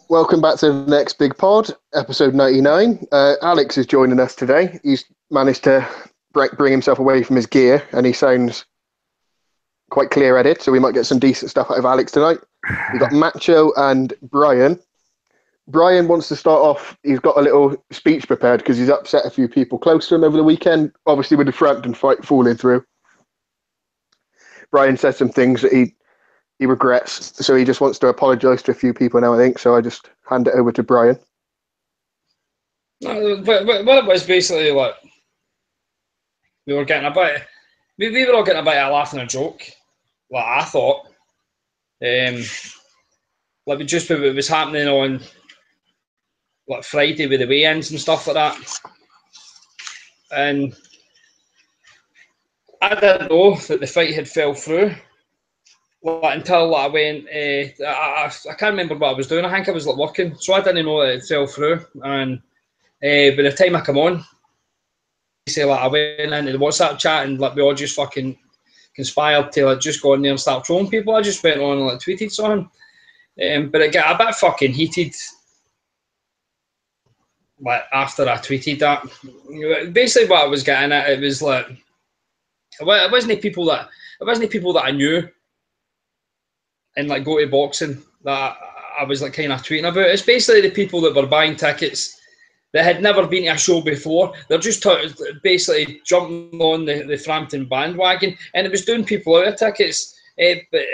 Welcome back to the next big pod, episode 99. Alex is joining us today. He's managed to bring himself away from his gear, and he sounds quite clear-headed, so we might get some decent stuff out of Alex tonight. We've got Macho and Brian. Brian wants to start off. He's got a little speech prepared because he's upset a few people close to him over the weekend, obviously with the Frampton fight falling through. Brian said some things that he regrets, so he just wants to apologise to a few people now, I think. So I just hand it over to Brian. No, but what it was basically, like, we were getting a bit, we were all getting a bit of a laugh and a joke, like I thought. Like just what was happening on like Friday with the weigh-ins and stuff like that, and I didn't know that the fight had fell through. Like, until I went, I can't remember what I was doing. I think I was like working, so I didn't know that it fell through. And by the time I come on, I went into the WhatsApp chat and like we all just fucking conspired to like just go in there and start trolling people. I just went on and like tweeted something, but it got a bit fucking heated. Like after I tweeted that, basically what I was getting at, it was like it wasn't people that I knew and like go to boxing that I was like kind of tweeting about. It's basically the people that were buying tickets that had never been to a show before. They're just basically jumping on the Frampton bandwagon, and it was doing people out of tickets. But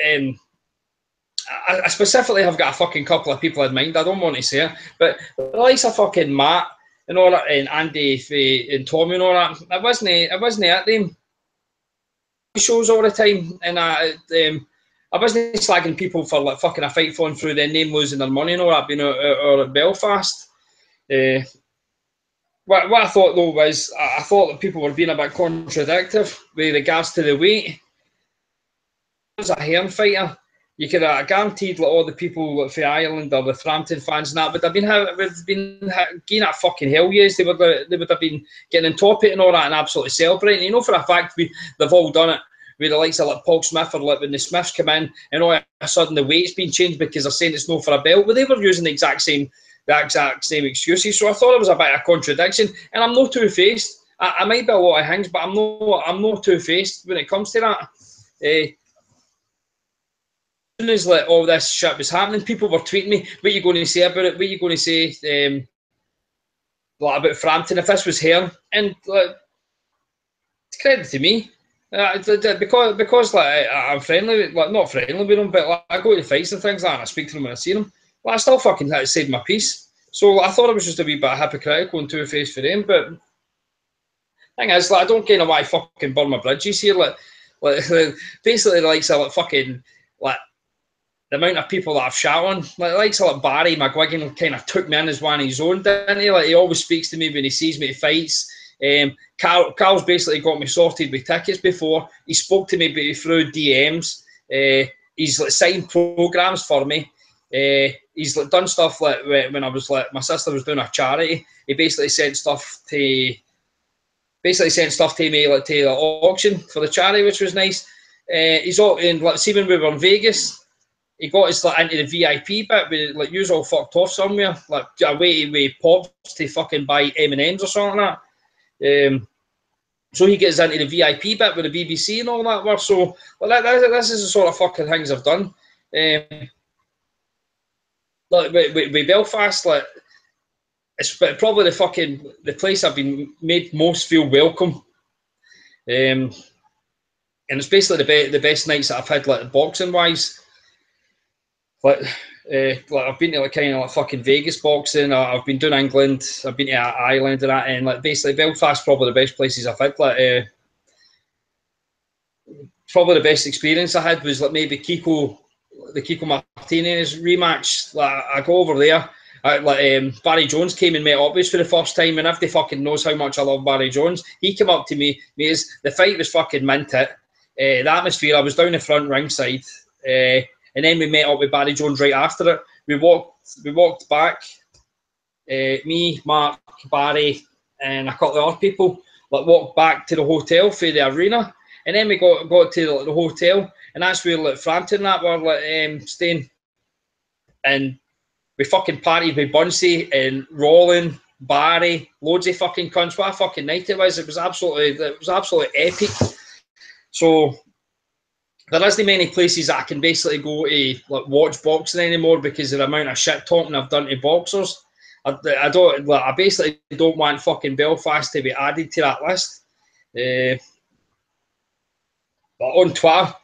I specifically have got a fucking couple of people in mind. I don't want to say it, but the likes of fucking Matt and all that, and Andy and Tommy and all that. I wasn't at them shows all the time, and I wasn't slagging people for like fucking a fight falling through, their name losing their money and all that, being out at Belfast. What I thought though was, I thought that people were being a bit contradictory with regards to the weight. As a Hearn fighter, you could have guaranteed like all the people for Ireland or the Frampton fans and that would have been getting that fucking hell yes. They would have been getting on top of it and all that and absolutely celebrating. You know for a fact they've all done it with the likes of like Paul Smith, or like when the Smiths come in and all of a sudden the weight's been changed because they're saying it's no for a belt, but they were using the exact same excuses. So I thought it was a bit of a contradiction, and I'm not two-faced. I might be a lot of things, but I'm not two-faced when it comes to that. As soon as like all this shit was happening, people were tweeting me, what are you going to say about it? What are you going to say like about Frampton if this was here? And like, it's credit to me. Because like I'm friendly, like not friendly with them, but like, I go to fights and things like that, and I speak to them when I see them. Well, I still fucking said my piece. So I thought it was just a wee bit hypocritical and two-faced for them. But the thing is, like, I don't get why I fucking burn my bridges here. Like basically, like fucking like the amount of people that I've shot on, like Barry McGuigan kind of took me in as one of his own, didn't he? Like he always speaks to me when he sees me at fights. Carl's basically got me sorted with tickets before. He spoke to me through DMs. He's like signed programs for me. He's like done stuff like when I was like my sister was doing a charity. He basically sent stuff to me like to the auction for the charity, which was nice. He's all in like see when we were in Vegas. He got us like into the VIP bit with like you all fucked off somewhere, like away with pops to fucking buy M&Ms or something like that. So he gets into the VIP bit with the BBC and all that work. So well, this is the sort of fucking things I've done. Like with Belfast, like it's probably the place I've been made most feel welcome. And it's basically the best nights that I've had, like boxing wise. Like I've been to like kind of like fucking Vegas boxing. I've been doing England. I've been to Ireland and that. And like basically Belfast, probably the best places I've had. Like probably the best experience I had was like maybe the Kiko Martinez rematch. Like I go over there. Barry Jones came and met up with us for the first time, and everybody fucking knows how much I love Barry Jones. He came up to me, the fight was fucking minted. The atmosphere, I was down the front ringside. And then we met up with Barry Jones right after it. We walked back, me, Mark, Barry, and a couple of other people, like walked back to the hotel for the arena. And then we got to the hotel, and that's where like Frampton and that were like staying. And we fucking partied with Bunsey and Rolling, Barry, loads of fucking cunts. What a fucking night it was. It was absolutely epic. So there isn't many places that I can basically go to like watch boxing anymore because of the amount of shit talking I've done to boxers. I basically don't want fucking Belfast to be added to that list. But on Twitter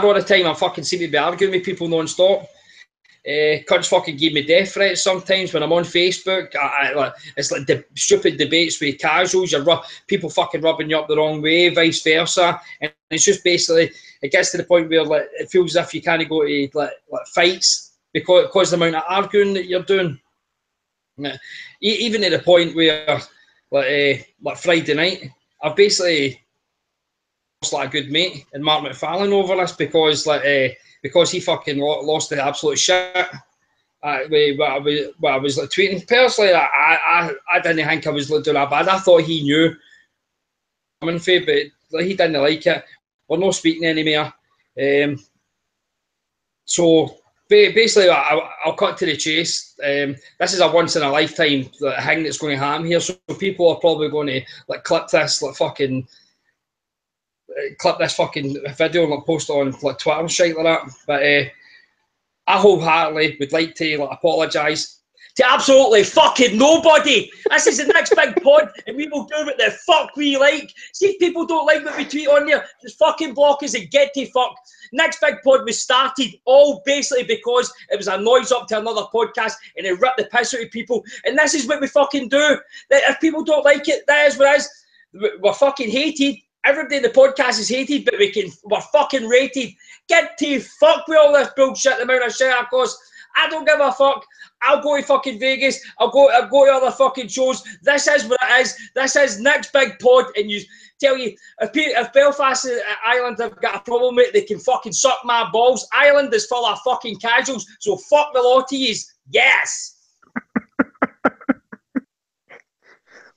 all the time, I fucking seem to be arguing with people non-stop. Cunts fucking give me death threats sometimes when I'm on Facebook. It's like stupid debates with casuals. People fucking rubbing you up the wrong way, vice versa. And it's just basically, it gets to the point where like it feels as if you can't go to like fights because of the amount of arguing that you're doing. Even at the point where like Friday night, I've basically lost like a good mate and Mark McFarlane over this because he fucking lost the absolute shit. I was like tweeting personally. I didn't think I was doing that bad. I thought he knew coming for, but like, he didn't like it. We're not speaking anymore. So basically, I'll cut to the chase. This is a once in a lifetime thing that's going to happen here. So people are probably going to like clip this fucking video and like post it on like Twitter and shit like that. But I wholeheartedly would like to like apologise to absolutely fucking nobody. This is the next big pod, and we will do what the fuck we like. See if people don't like what we tweet on there, just fucking block us and get to fuck. Next big pod was started all basically because it was a noise up to another podcast and it ripped the piss out of people. And this is what we fucking do. If people don't like it, that is what it is. We're fucking hated. Everybody in the podcast is hated, but we're fucking rated. Get to fuck with all this bullshit, the amount of shit I cost. I don't give a fuck. I'll go to fucking Vegas. I'll go to other fucking shows. This is what it is. This is next big pod, and you tell you if Belfast Island have got a problem with it, they can fucking suck my balls. Ireland is full of fucking casuals, so fuck the lot of yous. Yes.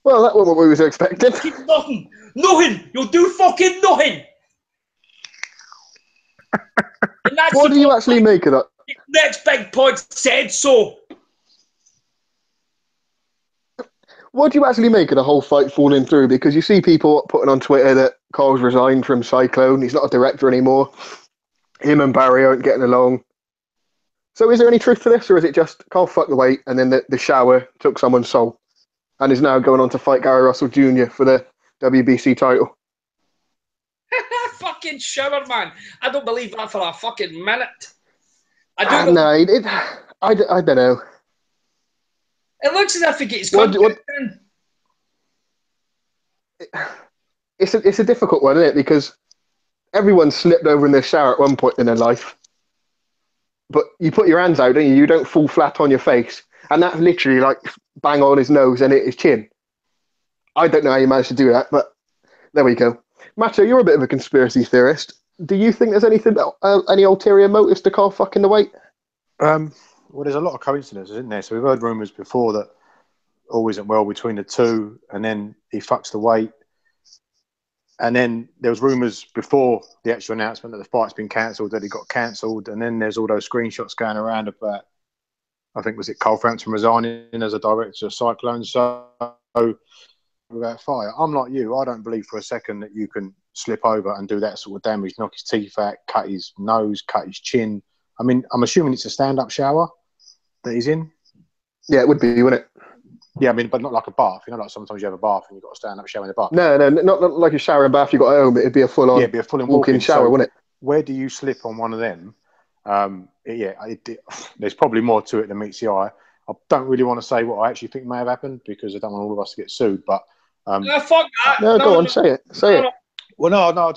Well, that wasn't what we was expecting. Nothing. You'll do fucking nothing. What do you actually make of that? Next big pod said so. What do you actually make of the whole fight falling through? Because you see people putting on Twitter that Carl's resigned from Cyclone. He's not a director anymore. Him and Barry aren't getting along. So is there any truth to this, or is it just Carl fucked the weight and then the shower took someone's soul and is now going on to fight Gary Russell Jr. for the WBC title? Fucking shower, man. I don't believe that for a fucking minute. I don't know. It looks as if he gets It's a difficult one, isn't it? Because everyone slipped over in the shower at one point in their life. But you put your hands out, don't you? You don't fall flat on your face. And that's literally like bang on his nose and hit his chin. I don't know how you managed to do that, but there we go. Macho, you're a bit of a conspiracy theorist. Do you think there's anything, any ulterior motives to Carl fucking the weight? Well, there's a lot of coincidences, isn't there? So we've heard rumours before that all isn't well between the two, and then he fucks the weight. And then there was rumours before the actual announcement that the fight's been cancelled, that it got cancelled. And then there's all those screenshots going around about, I think, was it Carl Frampton resigning as a director of Cyclone? So about fire, I'm like you. I don't believe for a second that you can slip over and do that sort of damage, knock his teeth out, cut his nose, cut his chin. I mean, I'm assuming it's a stand-up shower that he's in. Yeah, it would be, wouldn't it? Yeah, I mean, but not like a bath. You know, like sometimes you have a bath and you've got a stand-up shower in the bath. No, not like a shower and bath you got at home. It'd be a full-on walk-in shower, wouldn't it? Where do you slip on one of them? There's probably more to it than meets the eye. I don't really want to say what I actually think may have happened because I don't want all of us to get sued, but... no, fuck that. No, go on, say it. Well, no,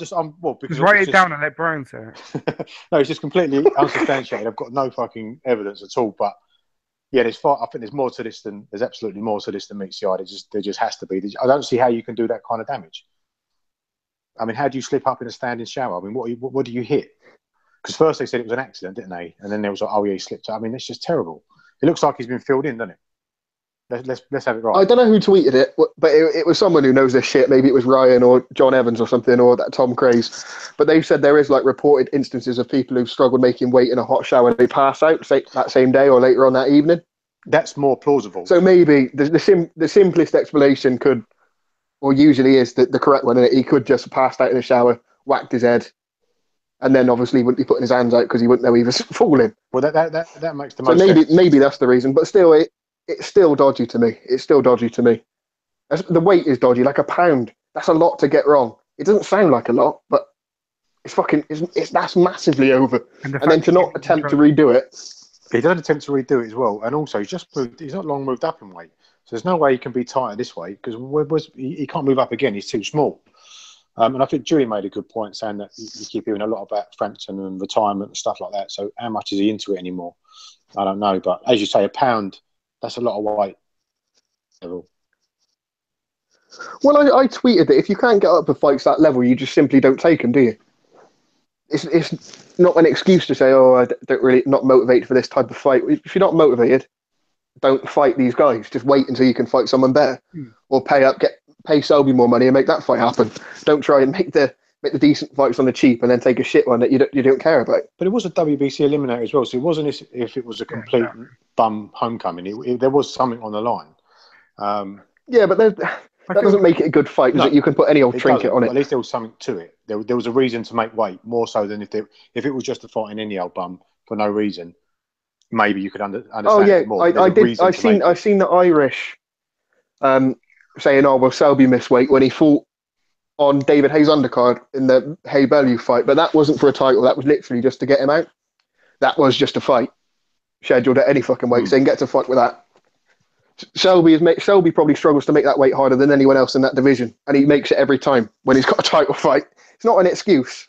because write it down and let Brian say it. No, it's just completely unsubstantiated. I've got no fucking evidence at all. But yeah, I think there's more to this than there's absolutely more to this than meets the eye. There just has to be. I don't see how you can do that kind of damage. I mean, how do you slip up in a standing shower? I mean, what do you hit? Because first they said it was an accident, didn't they? And then there was like, oh yeah, he slipped. I mean, it's just terrible. It looks like he's been filled in, doesn't it? Let's have it right. I don't know who tweeted it, but it was someone who knows this shit. Maybe it was Ryan or John Evans or something, or that Tom Craze. But they've said there is like reported instances of people who've struggled making weight in a hot shower and they pass out that same day or later on that evening. That's more plausible. So maybe the simplest explanation could, or usually is the correct one, and he could just have passed out in the shower, whacked his head, and then obviously wouldn't be putting his hands out because he wouldn't know he was falling. Well, that makes the So most sense. maybe that's the reason, but still, it's still dodgy to me. It's still dodgy to me. The weight is dodgy, like a pound. That's a lot to get wrong. It doesn't sound like a lot, but that's massively over. And then to not attempt to redo it. He did attempt to redo it as well, and also he's not long moved up in weight, so there's no way he can be tighter this way because he can't move up again. He's too small. And I think Dewey made a good point saying that you keep hearing a lot about Frampton and retirement and stuff like that. So how much is he into it anymore? I don't know. But as you say, a pound, that's a lot of weight. Well, I tweeted that if you can't get up for fights that level, you just simply don't take them, do you? It's not an excuse to say, oh, I don't really not motivated for this type of fight. If you're not motivated, don't fight these guys. Just wait until you can fight someone better, or pay Selby more money and make that fight happen. Don't try and make the decent fights on the cheap and then take a shit one that you don't care about. But it was a WBC eliminator as well, so it wasn't as if it was a complete bum homecoming. There was something on the line. Yeah, but that doesn't make it a good fight, does it? You can put any old trinket on it. At least there was something to it. There was a reason to make weight, more so than if it was just a fight in any old bum for no reason. Maybe you could understand it more. I've seen the Irish saying, "Oh, well, Selby missed weight when he fought on David Hayes' undercard in the Hay Bellew fight," but that wasn't for a title. That was literally just to get him out. That was just a fight scheduled at any fucking weight, so he can get to fight with that. Selby probably struggles to make that weight harder than anyone else in that division, and he makes it every time when he's got a title fight. It's not an excuse.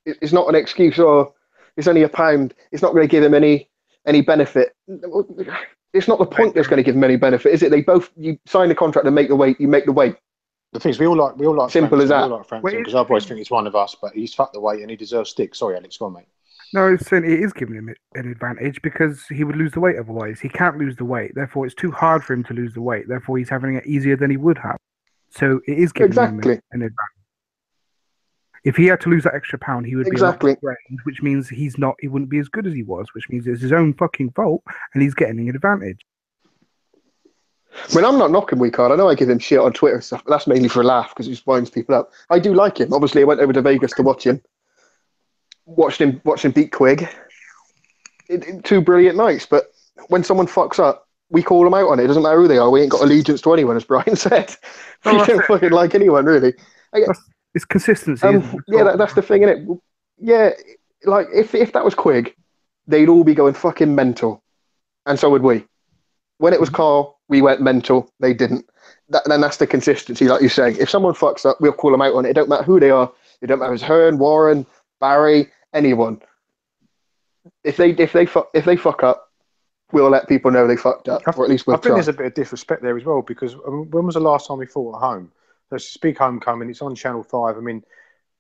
It's not an excuse. Or it's only a pound. It's not going to give him any benefit. It's not the point that's going to give him any benefit, is it? You sign the contract and make the weight. You make the weight. The thing is, we all like simple Frampton, as that. we all like Frampton because our boys think he's one of us, but he's fucked the weight and he deserves stick. Sorry, Alex, go on, mate. No, it's saying it is giving him an advantage because he would lose the weight otherwise. He can't lose the weight. Therefore, it's too hard for him to lose the weight. Therefore, he's having it easier than he would have. So it is giving him an advantage. If he had to lose that extra pound, he would be range, which means he wouldn't be as good as he was, which means it's his own fucking fault and he's getting an advantage. I mean, I'm not knocking Weekard. I know I give him shit on Twitter and stuff, but that's mainly for a laugh because he just winds people up. I do like him. Obviously, I went over to Vegas to watch him. Watched him beat Quigg. Two brilliant nights, but when someone fucks up, we call them out on it. It doesn't matter who they are. We ain't got allegiance to anyone, as Brian said. We don't fucking like anyone, really. It's consistency. That's the thing, isn't it? Yeah, like if that was Quigg, they'd all be going fucking mental, and so would we. When it was Carl, we went mental. They didn't. Then that's the consistency, like you say. If someone fucks up, we'll call them out on it. It don't matter who they are. It don't matter if it's Hearn, Warren, Barry, anyone. If they fuck up, we'll let people know they fucked up, or at least we'll try. I think there's a bit of disrespect there as well because when was the last time we fought at home? So it's a big homecoming. It's on Channel 5. I mean,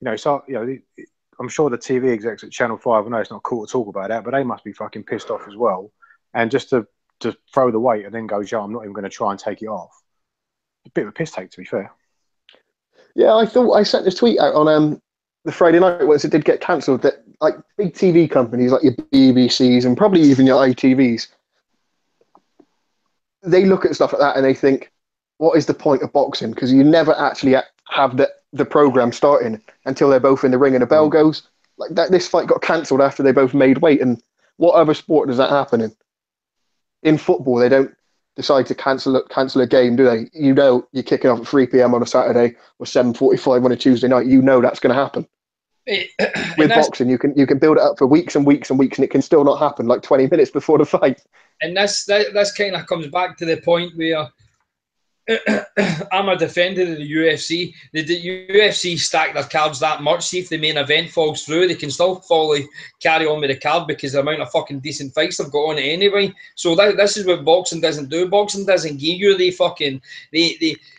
I'm sure the TV execs at Channel 5. I know it's not cool to talk about that, but they must be fucking pissed off as well. And just to throw the weight and then go, "Joe, I'm not even going to try and take it off." A bit of a piss take, to be fair. Yeah, I thought I sent this tweet out on the Friday night once it did get cancelled that like big TV companies like your BBCs and probably even your ITVs, they look at stuff like that and they think, what is the point of boxing? Because you never actually have the program starting until they're both in the ring and the bell goes. Like that, this fight got cancelled after they both made weight. And what other sport does that happen in? In football, they don't decide to cancel a game, do they? You know, you're kicking off at 3 p.m. on a Saturday or 7:45 on a Tuesday night. You know that's going to happen. With boxing, you can build it up for weeks and weeks and weeks, and it can still not happen like 20 minutes before the fight. And this kind of comes back to the point where I'm a defender of the UFC. The UFC stack their cards that much. See if the main event falls through, they can still carry on with the card because the amount of fucking decent fights they've got on it anyway. So this is what boxing doesn't do. Boxing doesn't give you the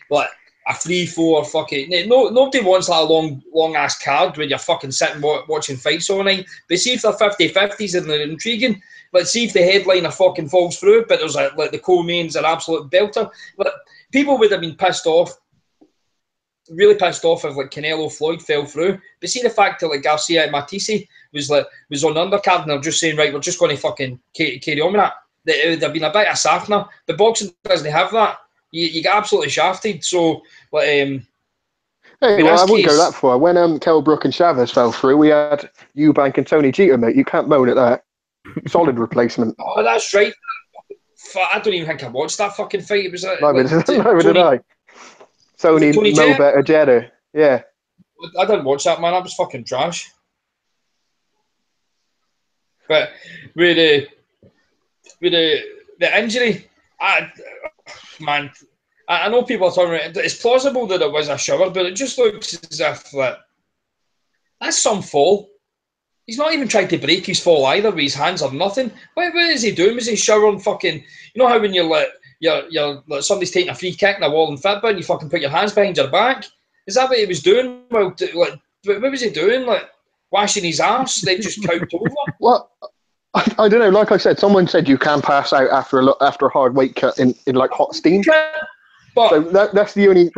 like a 3-4 fucking. Nobody wants that long ass card when you're fucking sitting watching fights all night. But see if they're 50-50s and they're intriguing. Let's see if the headliner fucking falls through, but there's like the co-main's an absolute belter. But people would have been really pissed off if like Canelo Floyd fell through. But see the fact that like Garcia and Matisse was on the undercard and they're just saying, right, we're just going to fucking carry on with that. that it would have been a bit of softener. But boxing doesn't have that. You get absolutely shafted. So, but hey, well, I wouldn't go that far. When Kell Brook and Chavez fell through, we had Eubank and Tony Jeter, mate. You can't moan at that. Solid replacement. Oh, that's right. I don't even think I watched that fucking fight. It was neither did I. Tony Mo better Jeter. Yeah. I didn't watch that, man. That was fucking trash. But with the injury, I know people are talking about it. It's plausible that it was a shower, but it just looks as if that's some fall. He's not even trying to break his fall either with his hands or nothing. What is he doing? Was he showering fucking... You know how when you're somebody's taking a free kick in a wall and football and you fucking put your hands behind your back? Is that what he was doing? Well, what was he doing? Like, washing his ass? They just counted over? Well, I don't know. Like I said, someone said you can pass out after a hard weight cut in like hot steam. But so that's the only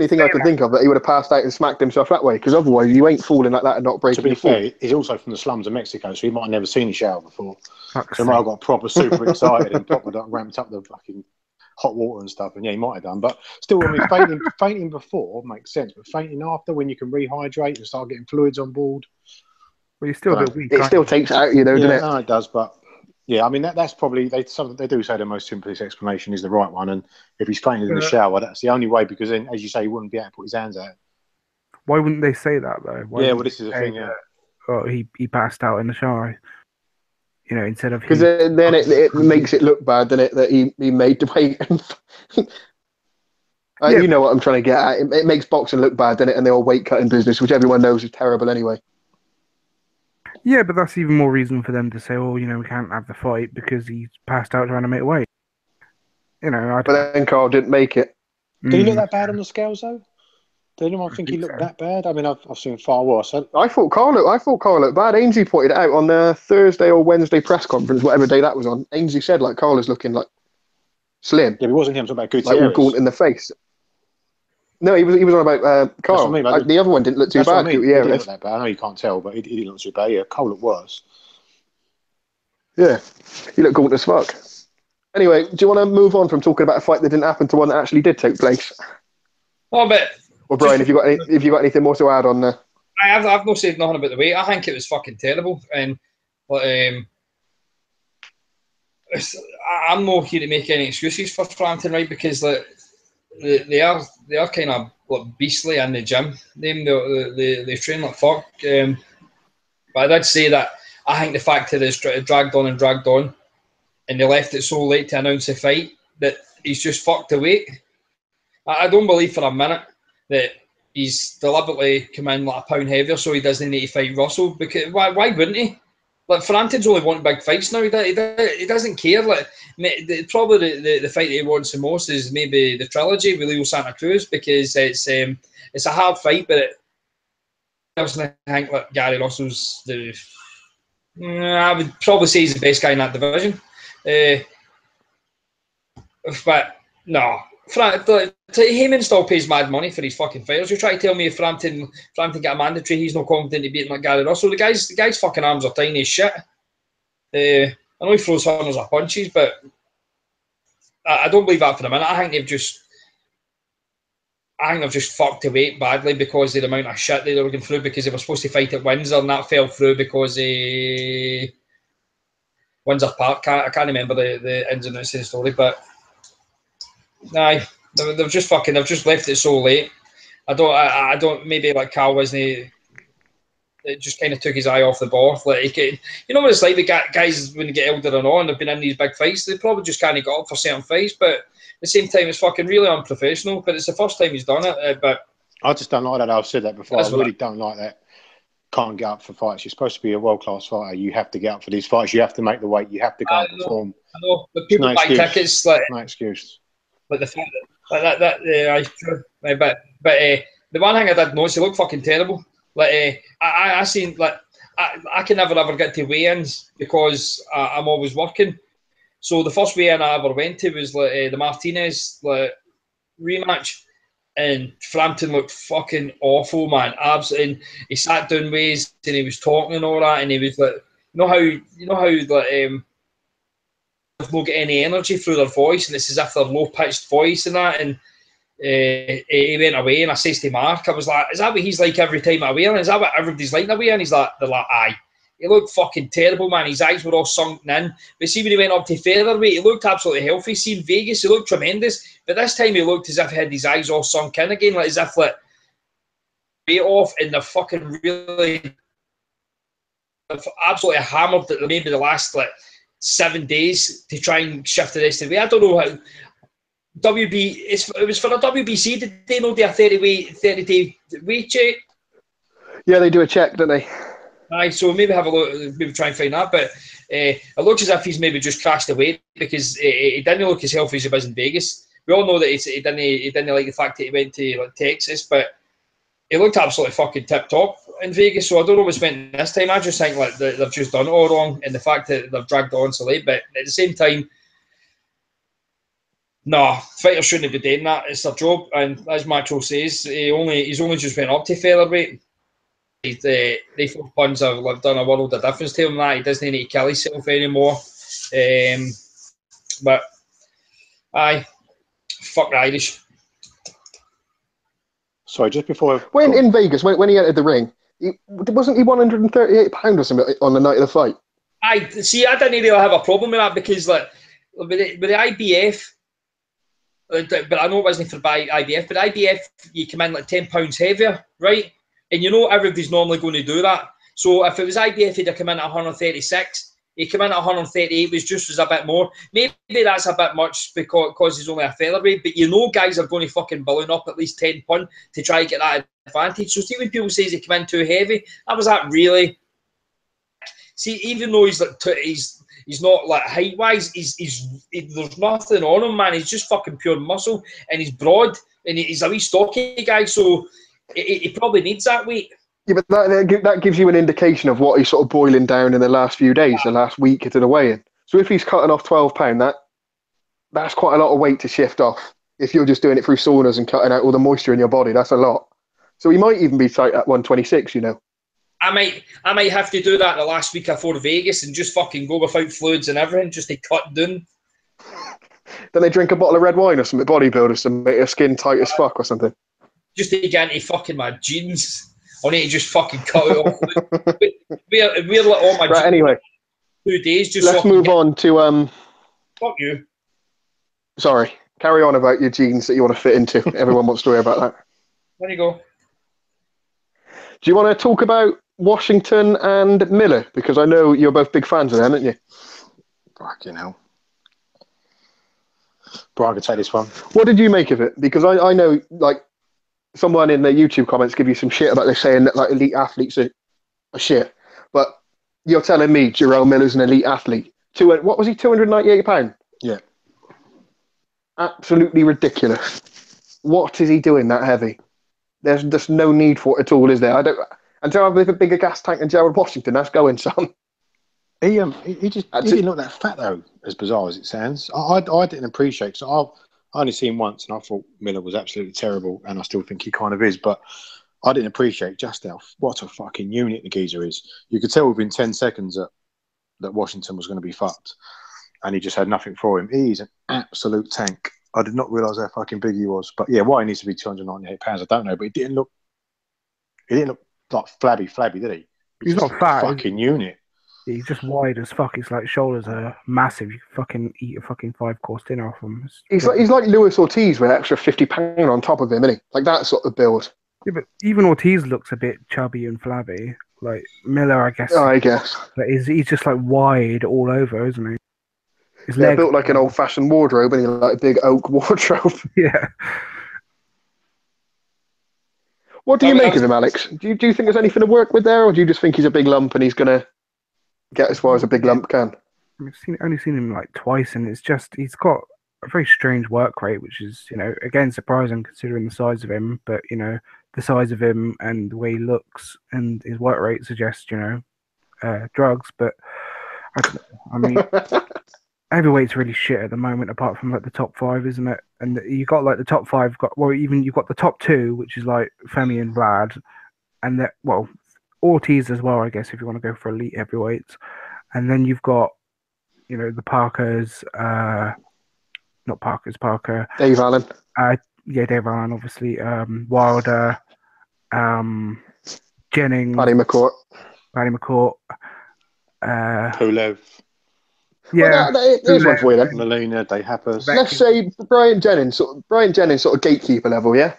thing I can think of, that he would have passed out and smacked himself that way, because otherwise you ain't falling like that and not breaking your fall. To be fair, he's also from the slums of Mexico, so he might have never seen a shower before. So he might have got proper super excited and proper ramped up the fucking hot water and stuff, and yeah, he might have done. But still, I mean, fainting before makes sense, but fainting after, when you can rehydrate and start getting fluids on board, well, you're still a bit weak. It still takes out, doesn't it? No, it does, but yeah, I mean that's probably they do say the most simplest explanation is the right one, and if he's fainted in the shower, that's the only way, because then, as you say, he wouldn't be able to put his hands out. Why wouldn't they say that though? Well, this is the thing. Yeah. Oh, he passed out in the shower. Instead of, because then it makes it look bad, doesn't it, that he made the weight. You know what I'm trying to get at. It makes boxing look bad, doesn't it? And the old weight cutting business, which everyone knows is terrible anyway. Yeah, but that's even more reason for them to say, "Oh, we can't have the fight because he's passed out trying to make weight." But then Carl didn't make it. Did he look that bad on the scales though? Did anyone think he looked that bad? I mean, I've seen far worse. I thought Carl looked bad. Ainsley pointed it out on the Thursday or Wednesday press conference, whatever day that was on. Ainsley said Carl is looking slim. Yeah, but it wasn't him talking about Gutierrez. All gaunt in the face. No, he was on about Carl. The other one didn't look too bad. He didn't look that bad. I know you can't tell, but he didn't look too bad. Yeah, Carl looked worse. Yeah, he looked gaunt as fuck. Anyway, do you want to move on from talking about a fight that didn't happen to one that actually did take place? Well, but... Well, Brian, if you got anything more to add on there? I've not said nothing about the weight. I think it was fucking terrible, and I'm not here to make any excuses for Frampton, right? Because they are kind of beastly in the gym. They train like fuck. But I did say that I think the fact that it's dragged on, and they left it so late to announce the fight, that he's just fucked the weight. I don't believe for a minute that he's deliberately come in like a pound heavier so he doesn't need to fight Russell. Because why wouldn't he? Frampton's only wanting big fights now. He doesn't care. Probably the fight that he wants the most is maybe the trilogy with Leo Santa Cruz, because it's a hard fight, but I think Gary Russell's I would probably say he's the best guy in that division. But no. Heyman still pays mad money for his fucking fighters. You try to tell me if Frampton get a mandatory, he's not confident to beat Gary Russell. The guy's fucking arms are tiny as shit. I know he throws hundreds of punches, but I don't believe that for a minute. I think they've just fucked the weight badly because of the amount of shit they were going through, because they were supposed to fight at Windsor and that fell through because Windsor Park. I can't remember the ins and outs of the story, but aye, they've just left it so late. I don't. Maybe Carl wasn't. It just kind of took his eye off the ball. What it's like. The guys when they get older and on, they've been in these big fights. They probably just can't get up for certain fights. But at the same time, it's fucking really unprofessional. But it's the first time he's done it. But I just don't like that. I've said that before. I really don't like that. Can't get up for fights. You're supposed to be a world-class fighter. You have to get up for these fights. You have to make the weight. You have to go and perform. I know, but people buy tickets. No excuse. But the fact that but the one thing I did notice, he looked fucking terrible. I seen I can never ever get to weigh-ins because I'm always working. So the first weigh-in I ever went to was the Martinez rematch, and Frampton looked fucking awful, man. Absolutely. And he sat down ways and he was talking and all that, and he was you know how they've not got any energy through their voice, and it's as if they're low-pitched voice and that, and he went away, and I says to Mark, I was like, is that what he's like every time I wear? And is that what everybody's like away? And they're like, aye. He looked fucking terrible, man. His eyes were all sunken in. But see, when he went up to featherweight, he looked absolutely healthy. See, in Vegas, he looked tremendous. But this time he looked as if he had his eyes all sunk in again, like as if like weight off, and they're fucking really absolutely hammered that maybe the last like 7 days to try and shift the rest of the way. I don't know how it was for a WBC. Did they know do a 30-day weight check? Yeah, they do a check, don't they? Aye, so maybe have a look, maybe try and find that. But it looks as if he's maybe just crashed the weight because he didn't look as healthy as he was in Vegas. We all know that he didn't like the fact that he went to like Texas, but he looked absolutely fucking tip top in Vegas. So I don't know what's went this time. I just think like they've just done it all wrong, and the fact that they've dragged it on so late. But at the same time, no, fighters shouldn't be doing that. It's their job, and as Macho says, he's only just went up to featherweight. They 4 pounds have done a world of difference to him. That he doesn't need to kill himself anymore. But aye, fuck the Irish. Sorry, just before in Vegas, when he entered the ring, wasn't he £138 or something on the night of the fight? I see. I didn't really have a problem with that because like with the IBF. But I know it wasn't for IBF. But IBF, you come in like £10 heavier, right? And you know everybody's normally going to do that. So if it was IBF, he'd have come in at 136. He came in at 138, which just was a bit more. Maybe that's a bit much because he's only a featherweight. But you know guys are going to fucking balloon up at least 10 pounds to try and get that advantage. So see when people say he came in too heavy, that was that really. See, even though he's like he's not like height wise, there's nothing on him, man. He's just fucking pure muscle, and he's broad, and he's a wee stocky guy. So he probably needs that weight. Yeah, but that gives you an indication of what he's sort of boiling down in the last few days, the last week into the weigh-in. So if he's cutting off £12, that's quite a lot of weight to shift off. If you're just doing it through saunas and cutting out all the moisture in your body, that's a lot. So he might even be tight at 126, you know. I might have to do that the last week before Vegas and just fucking go without fluids and everything, just to cut down. Then they drink a bottle of red wine or something, bodybuilders, to make their skin tight as fuck or something. Just to get into fucking my jeans. I need to just fucking cut it off. Wear like all my jeans. Anyway, 2 days. Just let's move on to Fuck you. Sorry, carry on about your jeans that you want to fit into. Everyone wants to hear about that. There you go. Do you want to talk about Washington and Miller? Because I know you're both big fans of them, aren't you? Fucking hell. Brian, I can take this one. What did you make of it? Because I know, like, someone in the YouTube comments give you some shit about this, saying that like elite athletes are shit. But you're telling me Jarrell Miller's an elite athlete. What was he, £298? Yeah. Absolutely ridiculous. What is he doing that heavy? There's just no need for it at all, is there? Until I have a bigger gas tank than Gerald Washington, that's going some. He didn't look that fat though, as bizarre as it sounds. I didn't appreciate. So I only seen him once, and I thought Miller was absolutely terrible, and I still think he kind of is. But I didn't appreciate just what a fucking unit the geezer is. You could tell within 10 seconds that Washington was going to be fucked, and he just had nothing for him. He's an absolute tank. I did not realise how fucking big he was. But yeah, why he needs to be £298, I don't know. But he didn't look like flabby, did he? He's not fat. Fucking unit. He's just wide as fuck. His like shoulders are massive. You can fucking eat a fucking 5-course dinner off him. He's like Lewis Ortiz with an extra £50 on top of him, isn't he? Like that sort of build. Yeah, but even Ortiz looks a bit chubby and flabby. Like Miller, I guess. Oh, I guess. But he's just like wide all over, isn't he? His legs built like an old-fashioned wardrobe, and he like a big oak wardrobe. Yeah. What do you make of him, Alex? Do you think there's anything to work with there, or do you just think he's a big lump and he's going to get as far as a big lump can? I've only seen him like twice, and it's just he's got a very strange work rate, which is, again, surprising considering the size of him. But, the size of him and the way he looks and his work rate suggests, drugs. But I don't know. I mean, heavyweight's really shit at the moment, apart from like the top 5, isn't it? And you got like the top 5, you've got the top 2, which is like Femi and Vlad, and Ortiz as well, I guess, if you want to go for elite heavyweights. And then you've got you know, the Parkers, not Parkers, Parker. Dave Allen. Yeah, Dave Allen, obviously. Wilder, Jennings, Paddy McCourt. Pulev. Yeah, Well, here's one for you then. Molina, Day Happers. Let's say Brian Jennings, sort of gatekeeper level, yeah.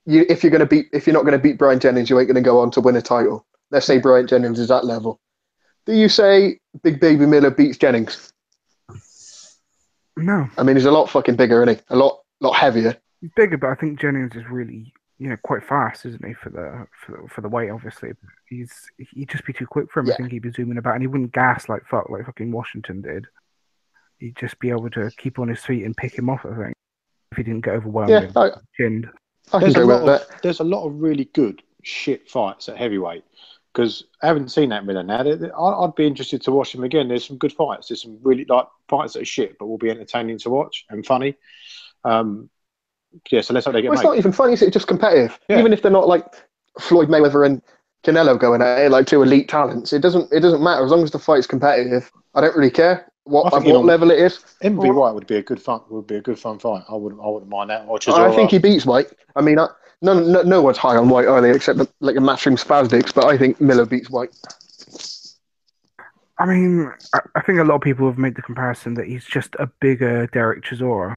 If you're not going to beat Brian Jennings, you ain't going to go on to win a title. Let's say Brian Jennings is that level. Do you say Big Baby Miller beats Jennings? No. I mean, he's a lot fucking bigger, isn't he? A lot heavier. He's bigger, but I think Jennings is really, you know, quite fast, isn't he, for the weight, obviously. He'd just be too quick for him. Yeah. I think he'd be zooming about, and he wouldn't gas like fucking Washington did. He'd just be able to keep on his feet and pick him off, I think, if he didn't get overwhelmed and chinned. There's a lot of really good shit fights at heavyweight, because I haven't seen that many now. I'd be interested to watch them again. There's some good fights. There's some really fights that are shit, but will be entertaining to watch and funny. So let's hope they get. It's not even funny. It's just competitive. Yeah. Even if they're not like Floyd Mayweather and Canelo going at it like two elite talents, it doesn't matter as long as the fight's competitive. I don't really care what level it is. MV White would be a good fun fight. I wouldn't mind that. I think he beats White. I mean, no one's high on White, are they? Except like a matchroom spasdics. But I think Miller beats White. I mean, I think a lot of people have made the comparison that he's just a bigger Derek Chisora.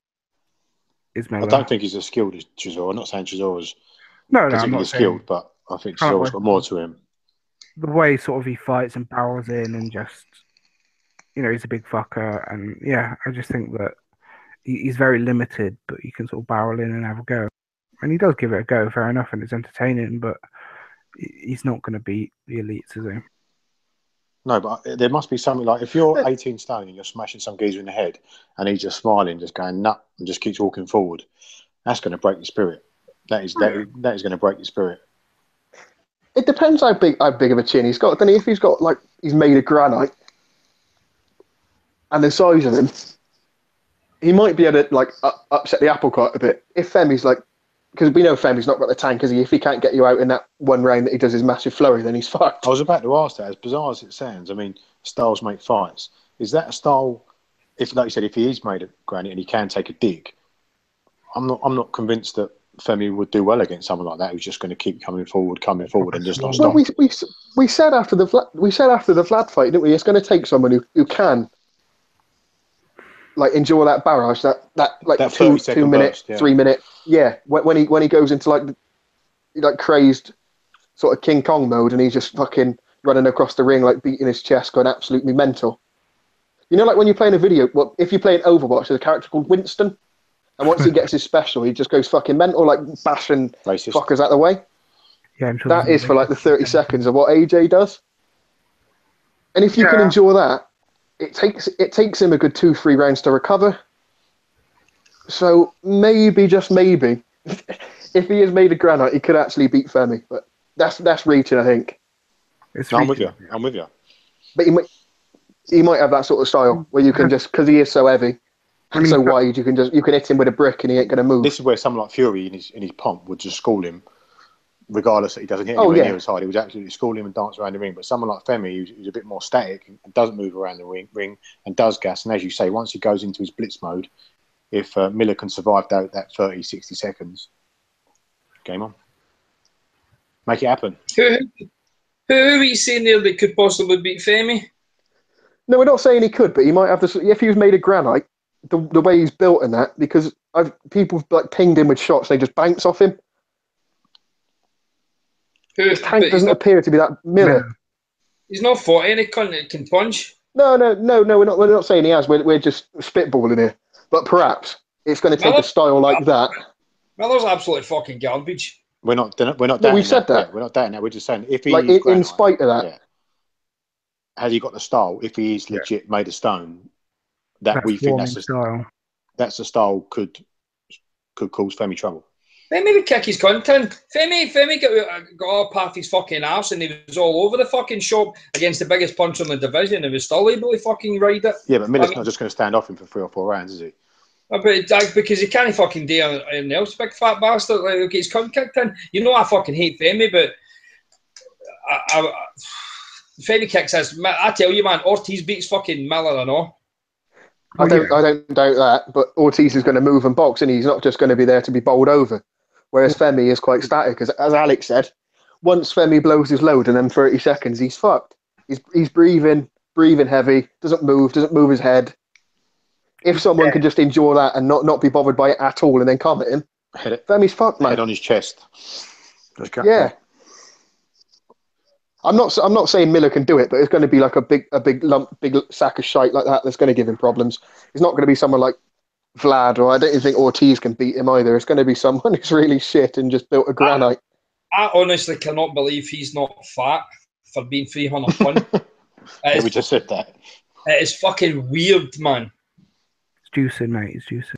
I don't think he's as skilled as Chisora. I'm not saying Chisora's I'm not skilled, but I think Chisora's got more to him. The way sort of he fights and barrels in and just, you know, he's a big fucker. And yeah, I just think that he's very limited, but he can sort of barrel in and have a go. And he does give it a go, fair enough, and it's entertaining, but he's not going to beat the elites, is he? No, but there must be something like, if you're 18 stone and you're smashing some geezer in the head and he's just smiling, just going nut and just keeps walking forward, that's going to break your spirit. That is going to break your spirit. It depends how big of a chin he's got. Then if he's got like he's made of granite and the size of him, he might be able to like upset the apple cart a bit. If Femi's like, because we know Femi's not got the tank, is he? If he can't get you out in that one round that he does his massive flurry, then he's fucked. I was about to ask that. As bizarre as it sounds, I mean, styles make fights. Is that a style? If, like you said, if he is made of granite and he can take a dig, I'm not convinced that Femi would do well against someone like that who's just going to keep coming forward, and just not stop. Well, we said after the Vlad fight, didn't we? It's going to take someone who can like endure that barrage, that like that 2 minute, 3 minute, when he goes into like crazed sort of King Kong mode and he's just fucking running across the ring like beating his chest, going absolutely mental. You know, like when you're playing a video, well, if you're playing Overwatch, there's a character called Winston. And once he gets his special, he just goes fucking mental, like bashing fuckers out of the way. Yeah, that is for like the 30 seconds of what AJ does. And if you can endure that, it takes him a good 2-3 rounds to recover. So maybe, just maybe, if he is made of granite, he could actually beat Femi. But that's reaching, I think. I'm with you. But he might have that sort of style where you can just, because he is so heavy. And so wide, you can hit him with a brick and he ain't going to move. This is where someone like Fury in his pomp would just school him, regardless that he doesn't hit anywhere near his side. He would absolutely school him and dance around the ring. But someone like Femi, who's a bit more static and doesn't move around the ring and does gas, and as you say, once he goes into his blitz mode, if Miller can survive that 30, 60 seconds, game on. Make it happen. Who are you saying there that could possibly beat Femi? No, we're not saying he could, but he might have this. If he was made of granite, the way he's built and that, because people like pinged him with shots, they just bounce off him. His tank doesn't appear to be that Miller. He's not fought any cunt that can punch. No, we're not saying he has. We're just spitballing here. But perhaps it's going to take a style like that. Miller's absolutely fucking garbage. We're not doubting we said that. Yeah, we're not doubting that. We're just saying if he like is in spite of that, has he got the style? If he is legit made of stone, we think that's the style could cause Femi trouble. Femi would kick his cunt in. Femi got up half his fucking arse and he was all over the fucking shop against the biggest puncher in the division and was still able to fucking ride it. Yeah, but Miller's not just going to stand off him for 3 or 4 rounds, is he? But because he can't fucking do anything else, big fat bastard. Like, get his cunt kicked in. You know I fucking hate Femi, but Femi kicks his. I tell you, man, Ortiz beats fucking Miller and all. I don't doubt that, but Ortiz is going to move and box, and he's not just going to be there to be bowled over. Whereas Femi is quite static, as Alex said. Once Femi blows his load, and then 30 seconds, he's fucked. He's breathing heavy, doesn't move his head. If someone can just endure that and not be bothered by it at all, and then come at him, Femi's fucked, man. Head on his chest. Yeah. I'm not saying Miller can do it, but it's going to be like a big lump, big sack of shite like that that's going to give him problems. It's not going to be someone like Vlad, or I don't even think Ortiz can beat him either. It's going to be someone who's really shit and just built a granite. I honestly cannot believe he's not fat for being 300 pund. Yeah, we just said that. It is fucking weird, man. It's juicing, mate. It's juicing.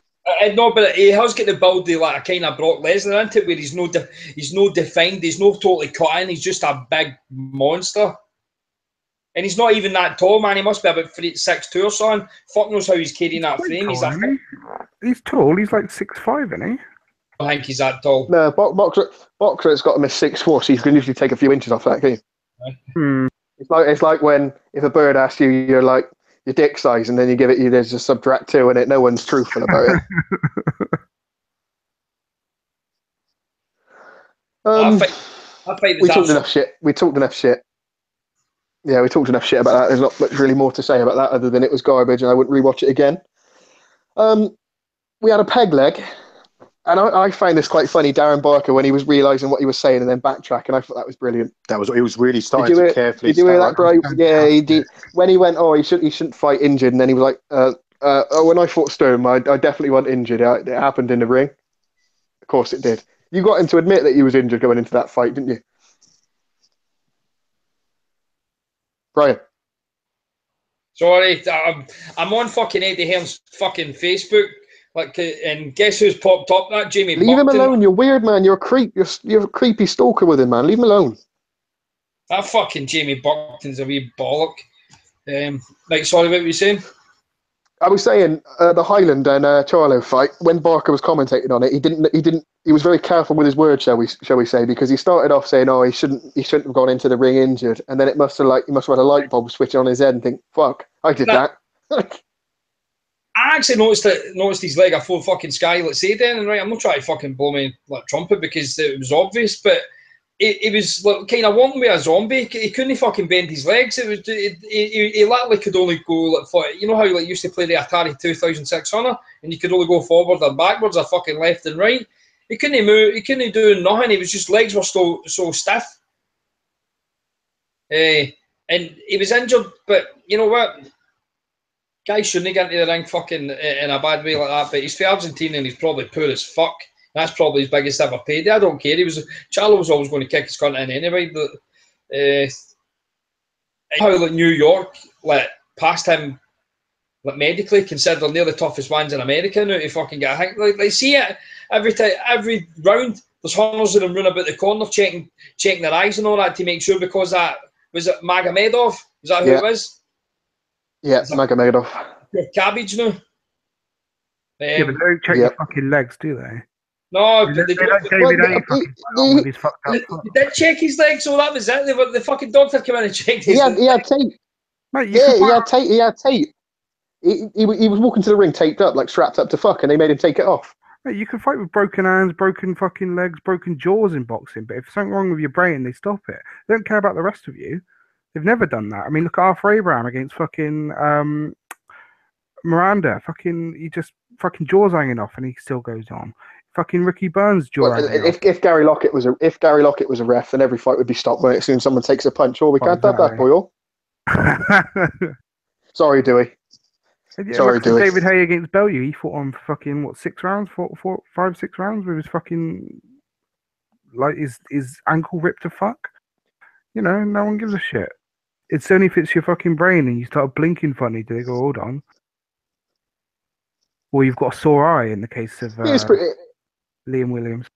No, but he has got the build of like a kind of Brock Lesnar into it, where he's no defined, he's no totally cut in, he's just a big monster. And he's not even that tall, man. He must be about 6'2" or something. Fuck knows how he's carrying that frame. Tall, he's tall. He's like 6'5", isn't he? I think he's that tall. No, Boxer's got him as 6'4", so you can usually take a few inches off that, can you? It's like when if a bird asks you your dick size, and then you give it there's a subtract 2 in it. No one's truthful about it. We talked enough shit. Yeah, we talked enough shit about that. There's not much really more to say about that other than it was garbage, and I wouldn't rewatch it again. We had a peg leg, and I found this quite funny. Darren Barker, when he was realising what he was saying and then backtracking, I thought that was brilliant. He was really starting to carefully. Did you hear that, bro? Yeah, he did. When he went, he shouldn't fight injured, and then he was like, when I fought Sturm, I definitely wasn't injured. It happened in the ring. Of course it did. You got him to admit that he was injured going into that fight, didn't you? Brian. Sorry, I'm on fucking Eddie Hearn's fucking Facebook. And guess who's popped up? That Jamie. Leave him alone. You're weird, man. You're a creep. You're a creepy stalker with him, man. Leave him alone. That fucking Jamie Buckton's a wee bollock. Sorry, what were you saying? I was saying the Highland and Charlo fight. When Barker was commentating on it, he was very careful with his words, shall we say, because he started off saying, he shouldn't have gone into the ring injured, and then he must have had a light bulb switch on his head and think, fuck, I did that. I actually noticed his leg. I full fucking sky. Let's say then, and right, I'm not trying to fucking blow me like trumpet because it was obvious, but it was like kind of walking with a zombie. He couldn't fucking bend his legs. He literally could only go like, you know how used to play the Atari 2600, and you could only go forward or backwards or fucking left and right. He couldn't move. He couldn't do nothing. He was just legs were so stiff. And he was injured, but you know what? Guy shouldn't get into the ring fucking in a bad way like that, but he's for Argentina and he's probably poor as fuck. That's probably his biggest ever payday. I don't care. Charlo was always going to kick his cunt in anyway. But how New York passed him medically, considered they're the toughest ones in America now to fucking get a hit. They see it every round. There's hundreds of them running about the corner checking their eyes and all that to make sure, because that was it Magomedov. Is that who it was? Yeah, Magomedov. Cabbage now. Yeah, but they don't check your fucking legs, do they? No, but they don't. He did check his legs, so that was it. The fucking doctor came in and checked his legs. He had tape. Mate, he had tape. He had tape. He was walking to the ring taped up, like strapped up to fuck, and they made him take it off. Mate, you can fight with broken hands, broken fucking legs, broken jaws in boxing, but if something's wrong with your brain, they stop it. They don't care about the rest of you. They've never done that. I mean, look at Arthur Abraham against fucking Miranda. Fucking, he just fucking jaws hanging off, and he still goes on. Fucking Ricky Burns jaw hanging off. If Gary Lockett was a ref, then every fight would be stopped when as soon as someone takes a punch. We can't have that, Boyle. Sorry, Dewey. Sorry, Dewey. David Hay against Bellew. He fought on fucking 6 rounds, 5, 6 rounds with his fucking his ankle ripped to fuck. You know, no one gives a shit. It's only if it's your fucking brain and you start blinking funny, do they go, hold on? Or you've got a sore eye in the case of Liam Williams.